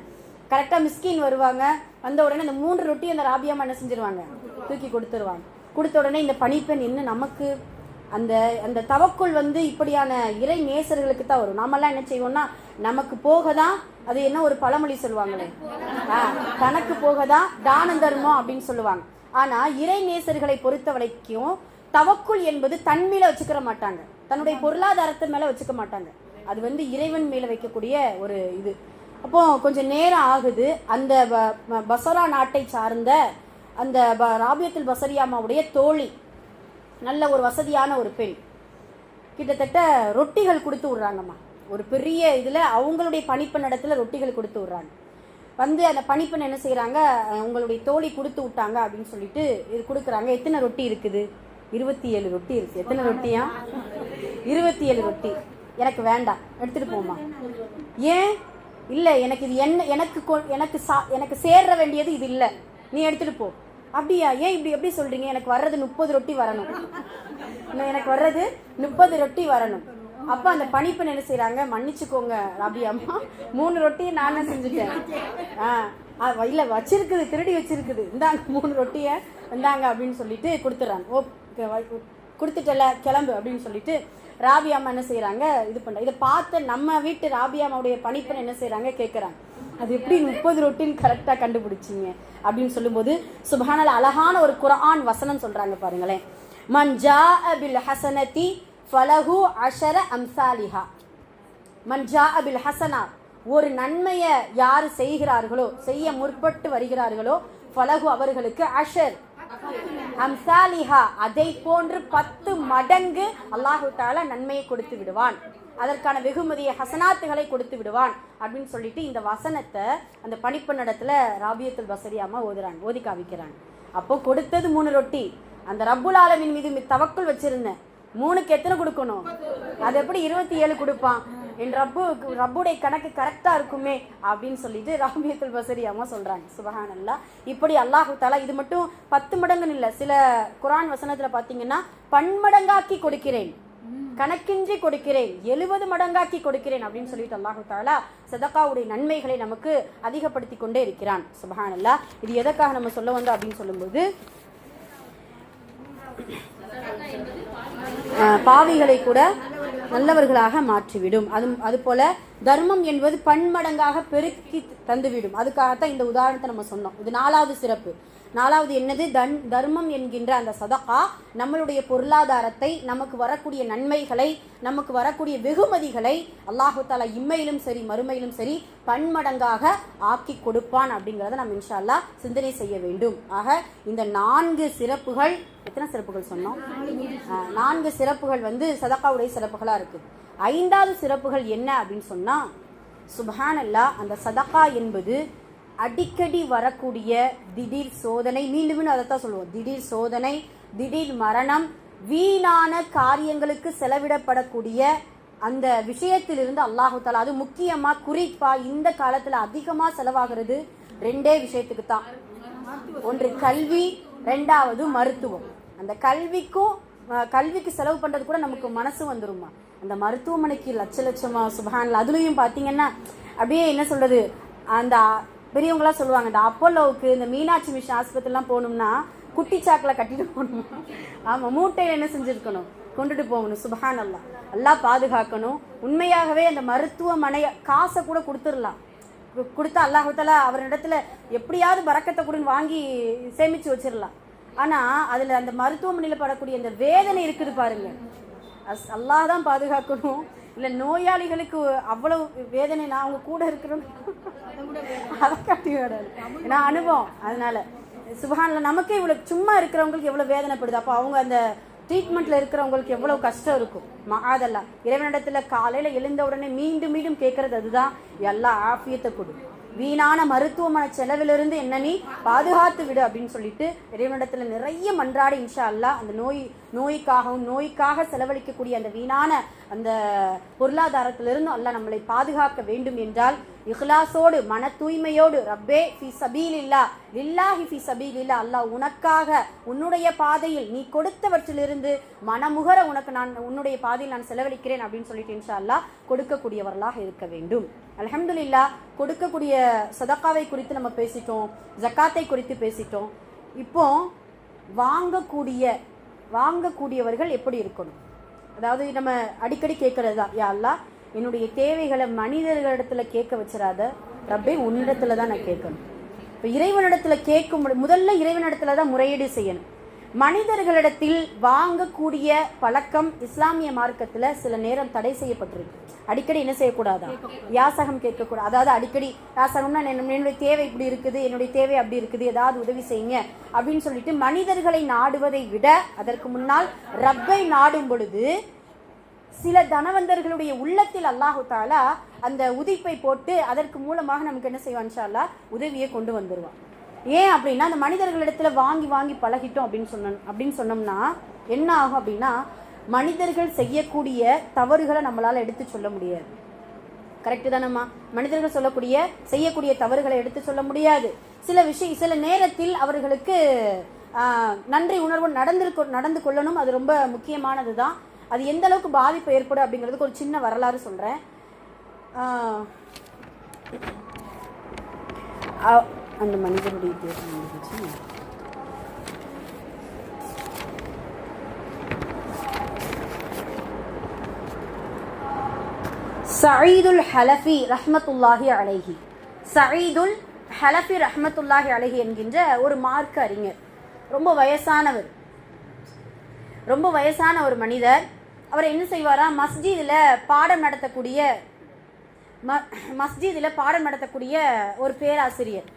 கரெக்டாக மிஸ்கின் வருவாங்க, வந்த உடனே அந்த 3 ரொட்டி அந்த ராபியாமா என்ன செஞ்சிருவாங்க, தூக்கி கொடுத்துருவாங்க. கொடுத்த உடனே இந்த பணிப்பெண், என்ன நமக்கு அந்த அந்த தவக்குள் வந்து இப்படியான இறை நேசர்களுக்கு தான் வரும். நாமெல்லாம் என்ன செய்வோம்னா, நமக்கு போக தான், அது என்ன ஒரு பழமொழி சொல்லுவாங்களே, தனக்கு போக தான் தான தர்மம் அப்படின்னு சொல்லுவாங்க. ஆனா இறை நேசர்களை பொறுத்த வரைக்கும் தவக்குள் என்பது தன் மேல வச்சுக்கிற மாட்டாங்க, தன்னுடைய பொருளாதாரத்தின் மேல வச்சுக்க மாட்டாங்க. அது வந்து இறைவன் மேல வைக்கக்கூடிய ஒரு இது. அப்போ கொஞ்சம் நேரம் ஆகுது. அந்த பசரா நாட்டை சார்ந்த அந்த ராபியத்துல் பஸரியாமாவுடைய தோழி, நல்ல ஒரு வசதியான ஒரு பெண், கிட்டத்தட்ட ரொட்டிகள் கொடுத்து விட்றாங்கம்மா. ஒரு பெரிய இதில் அவங்களுடைய பணிப்பெண் இடத்துல ரொட்டிகள் கொடுத்து விட்றாங்க. வந்து அந்த பணிப்பெண் என்ன செய்கிறாங்க, உங்களுடைய தோழி கொடுத்து விட்டாங்க அப்படின்னு சொல்லிட்டு இது கொடுக்குறாங்க. எத்தனை ரொட்டி இருக்குது? 27 ரொட்டி இருக்குது. எத்தனை ரொட்டியா? 27 ரொட்டி. எனக்கு வேண்டாம், எடுத்துகிட்டு போமா. ஏன் இல்லை, எனக்கு இது என்ன, எனக்கு சேர்ற வேண்டியது இது இல்லை, நீ எடுத்துகிட்டு போ. அப்படியா, ஏன் இப்படி எப்படி சொல்றீங்க? எனக்கு வர்றது 30 ரொட்டி வரணும், எனக்கு வர்றது 30 ரொட்டி வரணும். அப்ப அந்த பணிப்பெண் என்ன செய்யறாங்க, மன்னிச்சுக்கோங்க ராபியா அம்மா, 3 ரொட்டியை நானே செஞ்சுட்டேன், இல்ல வச்சிருக்குது, திருடி வச்சிருக்குது, இந்தாங்க 3 ரொட்டியை இந்தாங்க அப்படின்னு சொல்லிட்டு கொடுத்துட்றாங்க. கொடுத்துட்டல கிளம்பு அப்படின்னு சொல்லிட்டு ராபியா அம்மா என்ன செய்யறாங்க, இது பண்ற. இதை பார்த்து நம்ம வீட்டு ராபியா அம்மாவுடைய பணிப்பெண் என்ன செய்யறாங்க, கேட்கறாங்க, அது எப்படி 30 ரொட்டின்னு கரெக்டா கண்டுபிடிச்சிங்க அப்படின்னு சொல்லும்போது சுப்ஹானல்லாஹ் அழகான ஒரு குர்ஆன் வசனம் சொல்றாங்க பாருங்களேன். மன் ஜாஅ பில் ஹஸனதி ஃபலஹு அஷர அம்சாலிஹா. மன் ஜாஅ பில் ஹஸனா, ஒரு நன்மையை யார் செய்கிறார்களோ, செய்ய முற்பட்டு வருகிறார்களோ, ஃபலஹு அவர்களுக்கு அஷர் அம்சாலிஹா, அதை போன்று 10 மடங்கு அல்லாஹு தஆலா நன்மையை கொடுத்து விடுவான், அதற்கான வெகுமதியை ஹசனாத்துகளை கொடுத்து விடுவான் அப்படின்னு சொல்லிட்டு இந்த வசனத்தை அந்த பணிப்பெண்ணிடத்துல ராபியத்துல் பஸரியாமா ஓதி காமிக்கிறாங்க. அப்போ கொடுத்தது 3 ரொட்டி, அந்த ரப்புல் ஆலமீன் மீது தவக்குல் வச்சிருந்தேன், 3க்கு எத்தனை கொடுக்கணும், அது எப்படி 27 கொடுப்பான், என் ரப்புடைய கணக்கு கரெக்டா இருக்குமே அப்படின்னு சொல்லிட்டு ராபியத்துல் பஸரியாமா சொல்றாங்க. சுப்ஹானல்லாஹ். இப்படி அல்லாஹு தஆலா இது மட்டும் 10 மடங்குன்னு இல்லை, சில குர்ஆன் வசனத்துல பாத்தீங்கன்னா பன்மடங்காக்கி கொடுக்கிறேன், கணக்கின்றி கொடுக்கிறேன், 70 மடங்காக்கி கொடுக்கிறேன் அப்படின்னு சொல்லிட்டு அல்லாஹு தஆலா சதகாவுடைய நன்மைகளை நமக்கு அதிகப்படுத்தி கொண்டே இருக்கிறான். சுப்ஹானல்லாஹ். இது எதற்காக நம்ம சொல்ல வந்தோம் அப்படின்னு சொல்லும்போது, பாவிகளை கூட நல்லவர்களாக மாற்றிவிடும், அது போல தர்மம் என்பது பன்மடங்காக பெருக்கி தந்துவிடும். அதுக்காகத்தான் இந்த உதாரணத்தை நம்ம சொன்னோம். இது 4வது சிறப்பு. 4வது என்னது, தர்மம் என்கின்ற அந்த சதகா நம்மளுடைய பொருளாதாரத்தை, நமக்கு வரக்கூடிய நன்மைகளை, நமக்கு வரக்கூடிய வெகுமதிகளை அல்லாஹு தஆலா இம்மையிலும் சரி மறுமையிலும் சரி பன்மடங்காக ஆக்கி கொடுப்பான் அப்படிங்கிறத நம்ம இன்ஷா அல்லாஹ் சிந்தனை செய்ய வேண்டும். ஆக இந்த 4 சிறப்புகள், எத்தனை சிறப்புகள் சொன்னோம், 4 சிறப்புகள் சதகாவுடைய சிறப்புகளா இருக்கு. 5வது சிறப்புகள் என்ன அப்படின்னு சொன்னா, சுப்ஹானல்லாஹ், அந்த சதகா என்பது அடிக்கடி வரக்கூடிய திடீர் சோதனை, மீண்டும் அதைத்தான் சொல்லுவோம், திடீர் சோதனை, திடீர் மரணம், வீணான காரியங்களுக்கு செலவிடப்படக்கூடிய அந்த விஷயத்திலிருந்து அல்லாஹு தஆலா, அது முக்கியமா குறிப்பா இந்த காலத்துல அதிகமா செலவாகிறது 2 விஷயத்துக்கு தான். ஒன்று கல்வி, 2வது மருத்துவம். அந்த கல்விக்கு செலவு பண்றது கூட நமக்கு மனசு வந்துருமா, அந்த மருத்துவமனைக்கு லட்சமா. சுப்ஹானல்லாஹ். அதுலயும் பாத்தீங்கன்னா அப்படியே என்ன சொல்றது, அந்த பெரியவங்களா சொல்லுவாங்க, இந்த அப்போலோவுக்கு, இந்த மீனாட்சி மிஷன் ஆஸ்பத்திரிலாம் போகணும்னா குட்டி சாக்கில் கட்டிட்டு போகணும். ஆமா, மூட்டையில் என்ன செஞ்சிருக்கணும், கொண்டுட்டு போகணும். சுப்ஹானல்லாஹ். அல்லாஹ் பாதுகாக்கணும். உண்மையாகவே அந்த மருத்துவமனை காசை கூட கொடுத்துடலாம், கொடுத்தா அல்லாஹ் தஆலா அவரிடத்துல எப்படியாவது பரக்கத்தை கொடுன்னு வாங்கி சேமிச்சு வச்சிடலாம். ஆனா அதுல அந்த மருத்துவமனையில படக்கூடிய அந்த வேதனை இருக்குது பாருங்க, அல்லாஹ் தான் பாதுகாக்கணும். இல்ல நோயாளிகளுக்கு அவ்வளவு வேதனை, நான் அவங்க கூட இருக்கிறோம் அதை காட்டி விடாது, ஏன்னா அனுபவம். அதனால சுப்ஹானல்லாஹ், நமக்கே இவ்வளவு சும்மா இருக்கிறவங்களுக்கு எவ்வளவு வேதனைப்படுது, அப்போ அவங்க அந்த ட்ரீட்மெண்ட்ல இருக்கிறவங்களுக்கு எவ்வளவு கஷ்டம் இருக்கும். மகாதல்லா இறைவனிடத்துல காலையில எழுந்த உடனே மீண்டும் மீண்டும் கேட்கறது அதுதான், எல்லா ஆஃபியத்தை கொடு, வீணான மருத்துவமனை செலவிலிருந்து என்ன நீ பாதுகாத்து விடு அப்படின்னு சொல்லிட்டு இறைவனிடத்துல நிறைய மன்றாடி இன்ஷா அல்லாஹ் அந்த நோய்க்காக செலவழிக்கக்கூடிய அந்த வீணான அந்த பொருளாதாரத்திலிருந்து அல்லாஹ் நம்மளை பாதுகாக்க வேண்டும் என்றால் இஹ்லாஸோடு, மன தூய்மையோடு, ரப்பே ஃபி சபீலில்லாஹ் லில்லாஹி ஃபி சபீலில்லாஹ், அல்லாஹ் உனக்காக உன்னுடைய பாதையில் நீ கொடுத்தவற்றிலிருந்து மனமுகர உன்னுடைய பாதையில் நான் செலவழிக்கிறேன் அப்படின்னு சொல்லிட்டு இன்ஷா அல்லாஹ் கொடுக்கக்கூடியவர்களாக இருக்க வேண்டும். அல்ஹம்துலில்லாஹ். கொடுக்கக்கூடிய சதகாவை குறித்து நம்ம பேசிட்டோம், ஜக்காத்தை குறித்து பேசிட்டோம். இப்போ வாங்கக்கூடியவர்கள் எப்படி இருக்கணும், அதாவது நம்ம அடிக்கடி கேட்கறது தான், யா அல்லாஹ் என்னுடைய தேவைகளை மனிதர்களிடத்துல கேட்க வச்சிடாத ரப்பே, உன்னிடத்துல தான் நான் கேட்கணும். இப்போ இறைவனிடத்துல கேட்கும் முதல்ல இறைவனிடத்துல தான் முறையீடு செய்யணும். மனிதர்களிடத்தில் வாங்கக்கூடிய பழக்கம் இஸ்லாமிய மார்க்கத்துல சில நேரம் தடை செய்யப்பட்டிருக்கு. அடிக்கடி என்ன செய்யக்கூடாதா, யாசகம் கேட்கக்கூடாது. அதாவது அடிக்கடி யாசகம்னா என்னுடைய தேவை இப்படி இருக்குது, என்னுடைய தேவை அப்படி இருக்குது, ஏதாவது உதவி செய்யுங்க அப்படின்னு சொல்லிட்டு மனிதர்களை நாடுவதை விட அதற்கு முன்னால் ரப்பை நாடும் பொழுது சில தனவந்தர்களுடைய உள்ளத்தில் அல்லாஹு தஆலா அந்த உதிப்பை போட்டு அதற்கு மூலமாக நமக்கு என்ன செய்வான், இன்ஷா அல்லாஹ் உதவியை கொண்டு வந்துருவான். ஏன் அப்படின்னா, அந்த மனிதர்களிடத்துல வாங்கி பழகிட்டோம் அப்படின்னு சொன்னோம்னா என்ன ஆகும் அப்படின்னா, மனிதர்கள் செய்யக்கூடிய தவறுகளை நம்மளால எடுத்து சொல்ல முடியாது. கரெக்டு தானம்மா? மனிதர்கள் செய்யக்கூடிய தவறுகளை எடுத்து சொல்ல முடியாது. சில நேரத்தில் அவர்களுக்கு நன்றி உணர்வு நடந்து கொள்ளணும், அது ரொம்ப முக்கியமானது தான். அது எந்த அளவுக்கு பாதிப்பு ஏற்படும் அப்படிங்கிறதுக்கு ஒரு சின்ன வரலாறு சொல்கிறேன். அந்த மனிதனுடைய பேர் இருந்துச்சு. சயீதுல் ஹலஃபி ரஹ்மத்துல்லாஹி அலைஹி. சயீதுல் ஹலஃபி ரஹ்மத்துல்லாஹி அலைஹி என்கின்ற ஒரு மார்க்க அறிஞர், ரொம்ப வயசான ஒரு மனிதர். அவர் என்ன செய்வாரா, மஸ்ஜிதில் பாடம் நடத்தக்கூடிய ஒரு பேராசிரியர்.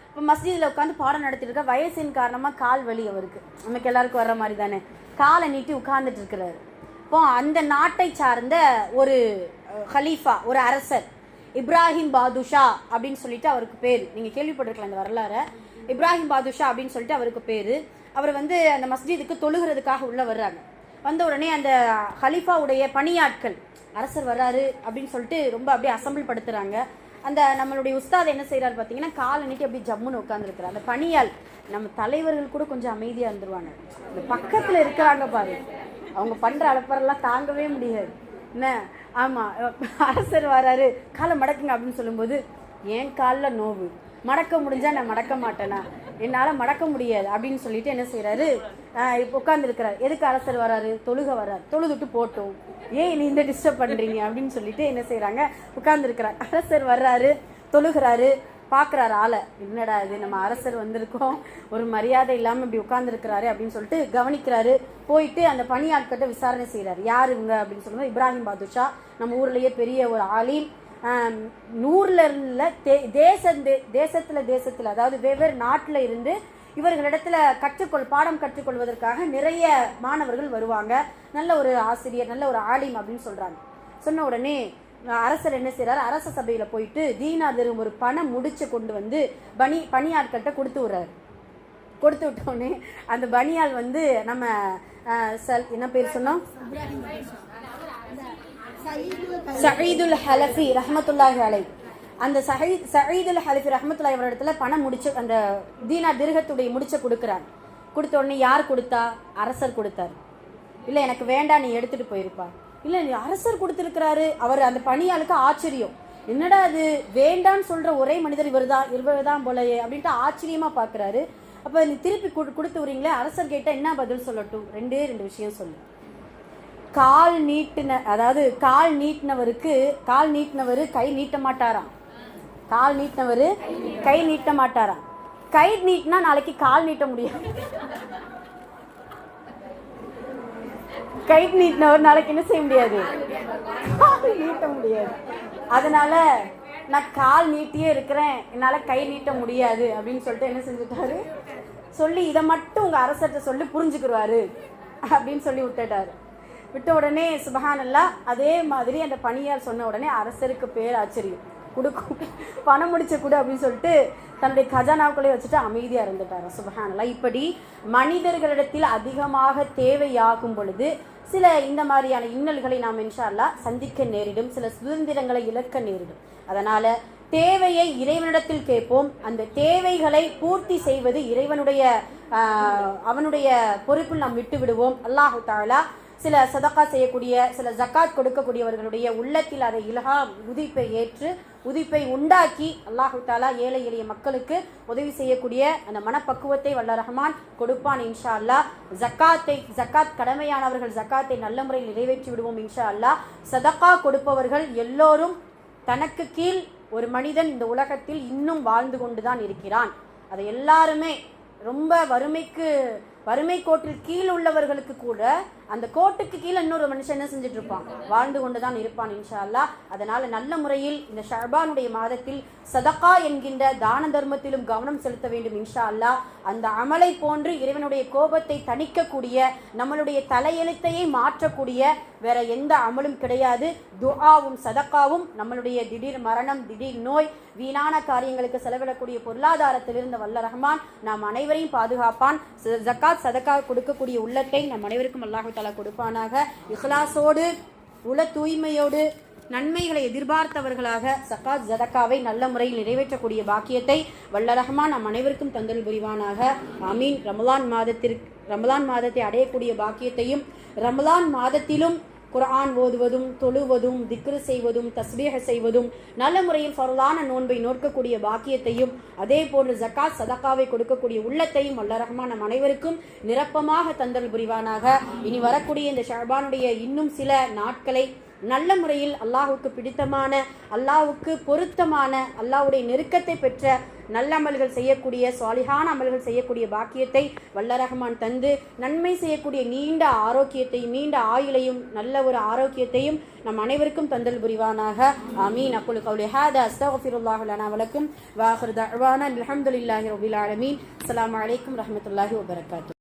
இப்போ மஸ்ஜிதில் உட்காந்து பாடம் நடத்திட்டு வயசின் காரணமாக கால் வலி அவருக்கு, நமக்கு எல்லாருக்கும் வர்ற மாதிரி தானே, காலை நீட்டி உட்கார்ந்துட்டு இருக்கிறாரு. இப்போ அந்த நாட்டை சார்ந்த ஒரு ஹலீஃபா, ஒரு அரசர், இப்ராஹிம் பாதுஷா அப்படின்னு சொல்லிட்டு அவருக்கு பேர். நீங்கள் கேள்விப்பட்டிருக்கலாம் இந்த வரலாறு. இப்ராஹிம் பாதுஷா அப்படின்னு சொல்லிட்டு அவருக்கு பேர். அவர் அந்த மஸ்ஜிதுக்கு தொழுகிறதுக்காக உள்ள வர்றாங்க. வந்த உடனே அந்த ஹலீஃபாவுடைய பணியாட்கள், அரசர் வர்றாரு அப்படின்னு சொல்லிட்டு ரொம்ப அப்படியே அசம்பிள் படுத்துறாங்க. அந்த நம்மளுடைய உஸ்தாத் என்ன செய்யறாரு பார்த்தீங்கன்னா, காலை நீட்டி அப்படி ஜம்முன்னு உட்காந்துருக்கிறார். அந்த பணியால், நம்ம தலைவர்கள் கூட கொஞ்சம் அமைதியாக இருந்துருவாங்க, இந்த பக்கத்தில் இருக்கிறாங்க பாரு, அவங்க பண்ணுற அலப்பறெல்லாம் தாங்கவே முடியாது என்ன. ஆமாம், அரசர் வராரு, காலை மடக்குங்க அப்படின்னு சொல்லும்போது, என் காலில் நோவு, மடக்க முடிஞ்சா நான் மடக்க மாட்டேனா, என்னால் மடக்க முடியாது அப்படின்னு சொல்லிட்டு என்ன செய்கிறாரு, இப்போ உட்காந்துருக்கிறார். எதுக்கு அரசர் வராரு, தொழுக வர்றாரு, தொழுதுட்டு போட்டோம், ஏன் நீ இந்த டிஸ்டர்ப் பண்ணுறீங்க அப்படின்னு சொல்லிட்டு என்ன செய்கிறாங்க, உட்காந்துருக்கிறார். அரசர் வர்றாரு, தொழுகிறாரு, பார்க்குறாரு ஆளை, என்னடா இது நம்ம அரசர் வந்திருக்கோம், ஒரு மரியாதை இல்லாமல் இப்படி உட்காந்துருக்கிறாரு அப்படின்னு சொல்லிட்டு கவனிக்கிறாரு. போயிட்டு அந்த பணியாட்கிட்ட விசாரணை செய்கிறார், யார் இவங்க அப்படின்னு சொல்லும்போது, இப்ராஹிம் பாதுஷா, நம்ம ஊர்லேயே பெரிய ஒரு ஆலீம், நூறுல தேசத்தில் அதாவது வெவ்வேறு நாட்டில் இருந்து இவர்களிடத்துல பாடம் கற்றுக்கொள்வதற்காக நிறைய மாணவர்கள் வருவாங்க, நல்ல ஒரு ஆசிரியர், நல்ல ஒரு ஆலிம் அப்படின்னு சொல்றாங்க. சொன்ன உடனே அரசர் என்ன செய்யறாரு, அரச சபையில போயிட்டு தீனார் தரும் ஒரு பணம் முடிச்சு கொண்டு வந்து பணியாட்கிட்ட கொடுத்து விடுறாரு. கொடுத்து விட்டோடனே அந்த பனியால் நம்ம என்ன பேர் சொன்னோம், சயீதுல் ஹலஃபி ரஹ்மத்துல்லாஹி அலைஹி. அந்த சயீதுல் ஹலஃபி ரஹ்மத்துல்லாஹி அவரிடத்துல பணம் முடிச்சு, அந்த தீனார் திர்ஹத்துடைய முடிச்ச கொடுக்குறார். கொடுத்த உடனே யார் கொடுத்தா, அரசர் கொடுத்தார். இல்லை எனக்கு வேண்டாம், நீ எடுத்துட்டு போயிருப்பா. இல்லை நீ அரசர் கொடுத்துருக்கிறாரு. அவர் அந்த பணியாளுக்கு ஆச்சரியம், என்னடா அது வேண்டான்னு சொல்ற ஒரே மனிதர் இவர்தான் போலயே அப்படின்ட்டு ஆச்சரியமா பாக்குறாரு. அப்ப நீ திருப்பி கொடுத்து வரீங்களே, அரசர் கேட்டா என்ன பதில் சொல்லட்டும், ரெண்டு விஷயம் சொல்லு. கால் நீட்டினவரு கை நீட்ட மாட்டாராம். கை நீட்டினா நாளைக்கு கால் நீட்ட முடியாது. கை நீட்டினவர் நாளைக்கு என்ன செய்ய முடியாது, கால் நீட்ட முடியாது. அதனால நான் கால் நீட்டியே இருக்கிறேன், என்னால கை நீட்ட முடியாது அப்படின்னு சொல்லிட்டு என்ன செஞ்சுட்டாரு, சொல்லி இதை மட்டும் உங்க அரசர்கிட்ட சொல்லி புரிஞ்சுக்குருவாரு அப்படின்னு சொல்லி விட்டுட்டாரு. விட்ட உடனே சுபஹானல்லாஹ், அதே மாதிரி அந்த பணியார் சொன்ன உடனே அரசருக்கு பேர் ஆச்சரியம், கொடுக்கும் பணம் முடிச்ச கூட அப்படின்னு சொல்லிட்டு தன்னுடைய கஜானாவுக்குள்ளே வச்சுட்டு அமைதியா இருந்துட்டாரு. சுபஹானல்லாஹ். இப்படி மனிதர்களிடத்தில் அதிகமாக தேவையாகும் பொழுது சில இந்த மாதிரியான இன்னல்களை நாம் இன்ஷா அல்லாஹ் சந்திக்க நேரிடும், சில சுதந்திரங்களை இழக்க நேரிடும். அதனால தேவையை இறைவனிடத்தில் கேட்போம், அந்த தேவைகளை பூர்த்தி செய்வது அவனுடைய பொறுப்பில் நாம் விட்டு விடுவோம். அல்லாஹு தஆலா சில சதகா செய்யக்கூடிய, சில ஜக்காத் கொடுக்கக்கூடியவர்களுடைய உள்ளத்தில் அதை உதிப்பை உண்டாக்கி அல்லாஹு தஆலா ஏழை எளிய மக்களுக்கு உதவி செய்யக்கூடிய அந்த மனப்பக்குவத்தை வல்ல ரஹ்மான் கொடுப்பான் இன்ஷா அல்லாஹ். ஜக்காத் கடமையானவர்கள் ஜக்காத்தை நல்ல முறையில் நிறைவேற்றி விடுவோம் இன்ஷா அல்லாஹ். சதகா கொடுப்பவர்கள் எல்லோரும், தனக்கு கீழ் ஒரு மனிதன் இந்த உலகத்தில் இன்னும் வாழ்ந்து கொண்டுதான் இருக்கிறான். அதை எல்லாருமே ரொம்ப வறுமை கோட்டில் கீழ் உள்ளவர்களுக்கு கூட அந்த கோட்டுக்கு கீழே இன்னொரு மனுஷன் என்ன செஞ்சுட்டு இருப்பான், வாழ்ந்து கொண்டுதான் இருப்பான் இன்ஷா அல்லாஹ். அதனால நல்ல முறையில் இந்த ஷஅபானுடைய மாதத்தில் சதகா என்கின்ற தான தர்மத்திலும் கவனம் செலுத்த வேண்டும் இன்ஷா அல்லாஹ். அந்த அமலை போன்று இறைவனுடைய கோபத்தை தணிக்கக்கூடிய, நம்மளுடைய தலையெழுத்தையை மாற்றக்கூடிய வேற எந்த அமலும் கிடையாது. துஆவும் சதகாவும் நம்மளுடைய திடீர் மரணம், திடீர் நோய், வீணான காரியங்களுக்கு செலவிடக்கூடிய பொருளாதாரத்திலிருந்து வல்ல ரஹ்மான் நாம் அனைவரையும் பாதுகாப்பான். ஜக்காத் சதகா கொடுக்கக்கூடிய உள்ளத்தை நம் அனைவருக்கும் அல்லாஹ் தஆலா கொடுப்பானாக. இஹ்லாஸோடு, உள தூய்மையோடு நன்மைகளை எதிர்பார்த்தவர்களாக சகாத் ஜதக்காவை நல்ல முறையில் நிறைவேற்றக்கூடிய பாக்கியத்தை வல்ல ரஹ்மான் நம் அனைவருக்கும் தந்தல் புரிவானாக. ஆமீன். ரமலான் மாதத்தை அடையக்கூடிய பாக்கியத்தையும் ரமலான் மாதத்திலும் குர்ஆன் ஓதுவதும் தொழுவதும் திக்ரு செய்வதும் தஸ்பீஹ் செய்வதும் நல்ல முறையில் ஃபர்லான நோன்பை நோக்கக்கூடிய பாக்கியத்தையும் அதே போன்று ஜகாத் சதக்காவை கொடுக்கக்கூடிய உள்ளத்தையும் வல்ல ரஹ்மான் நம் அனைவருக்கும் நிரப்பமாக தந்தல் புரிவானாக. இனி வரக்கூடிய இந்த ஷஅபானுடைய இன்னும் சில நாட்களை நல்ல முறையில் அல்லாஹுக்கு பிடித்தமான, அல்லாஹுக்கு பொருத்தமான, அல்லாஹுடைய நெருக்கத்தை பெற்ற நல்ல அமல்கள் செய்யக்கூடிய, சாலிஹான அமல்கள் செய்யக்கூடிய பாக்கியத்தை வல்ல ரஹ்மான் தந்து நன்மை செய்யக்கூடிய நீண்ட ஆரோக்கியத்தையும் நீண்ட ஆயுளையும் நல்ல ஒரு ஆரோக்கியத்தையும் நம் அனைவருக்கும் தந்தல் புரிவானாக. ஆமீன். அக்குலு கௌலி ஹாதா அஸ்தக்ஃபிருல்லாஹு லனா வ லக்கும் வ ஆகிரு தஅவானா அல்ஹம்துலில்லாஹி ரப்பில் ஆலமீன். அஸ்ஸலாமு அலைக்கும் ரஹ்மத்துல்லாஹி வ பரகாத்துஹு.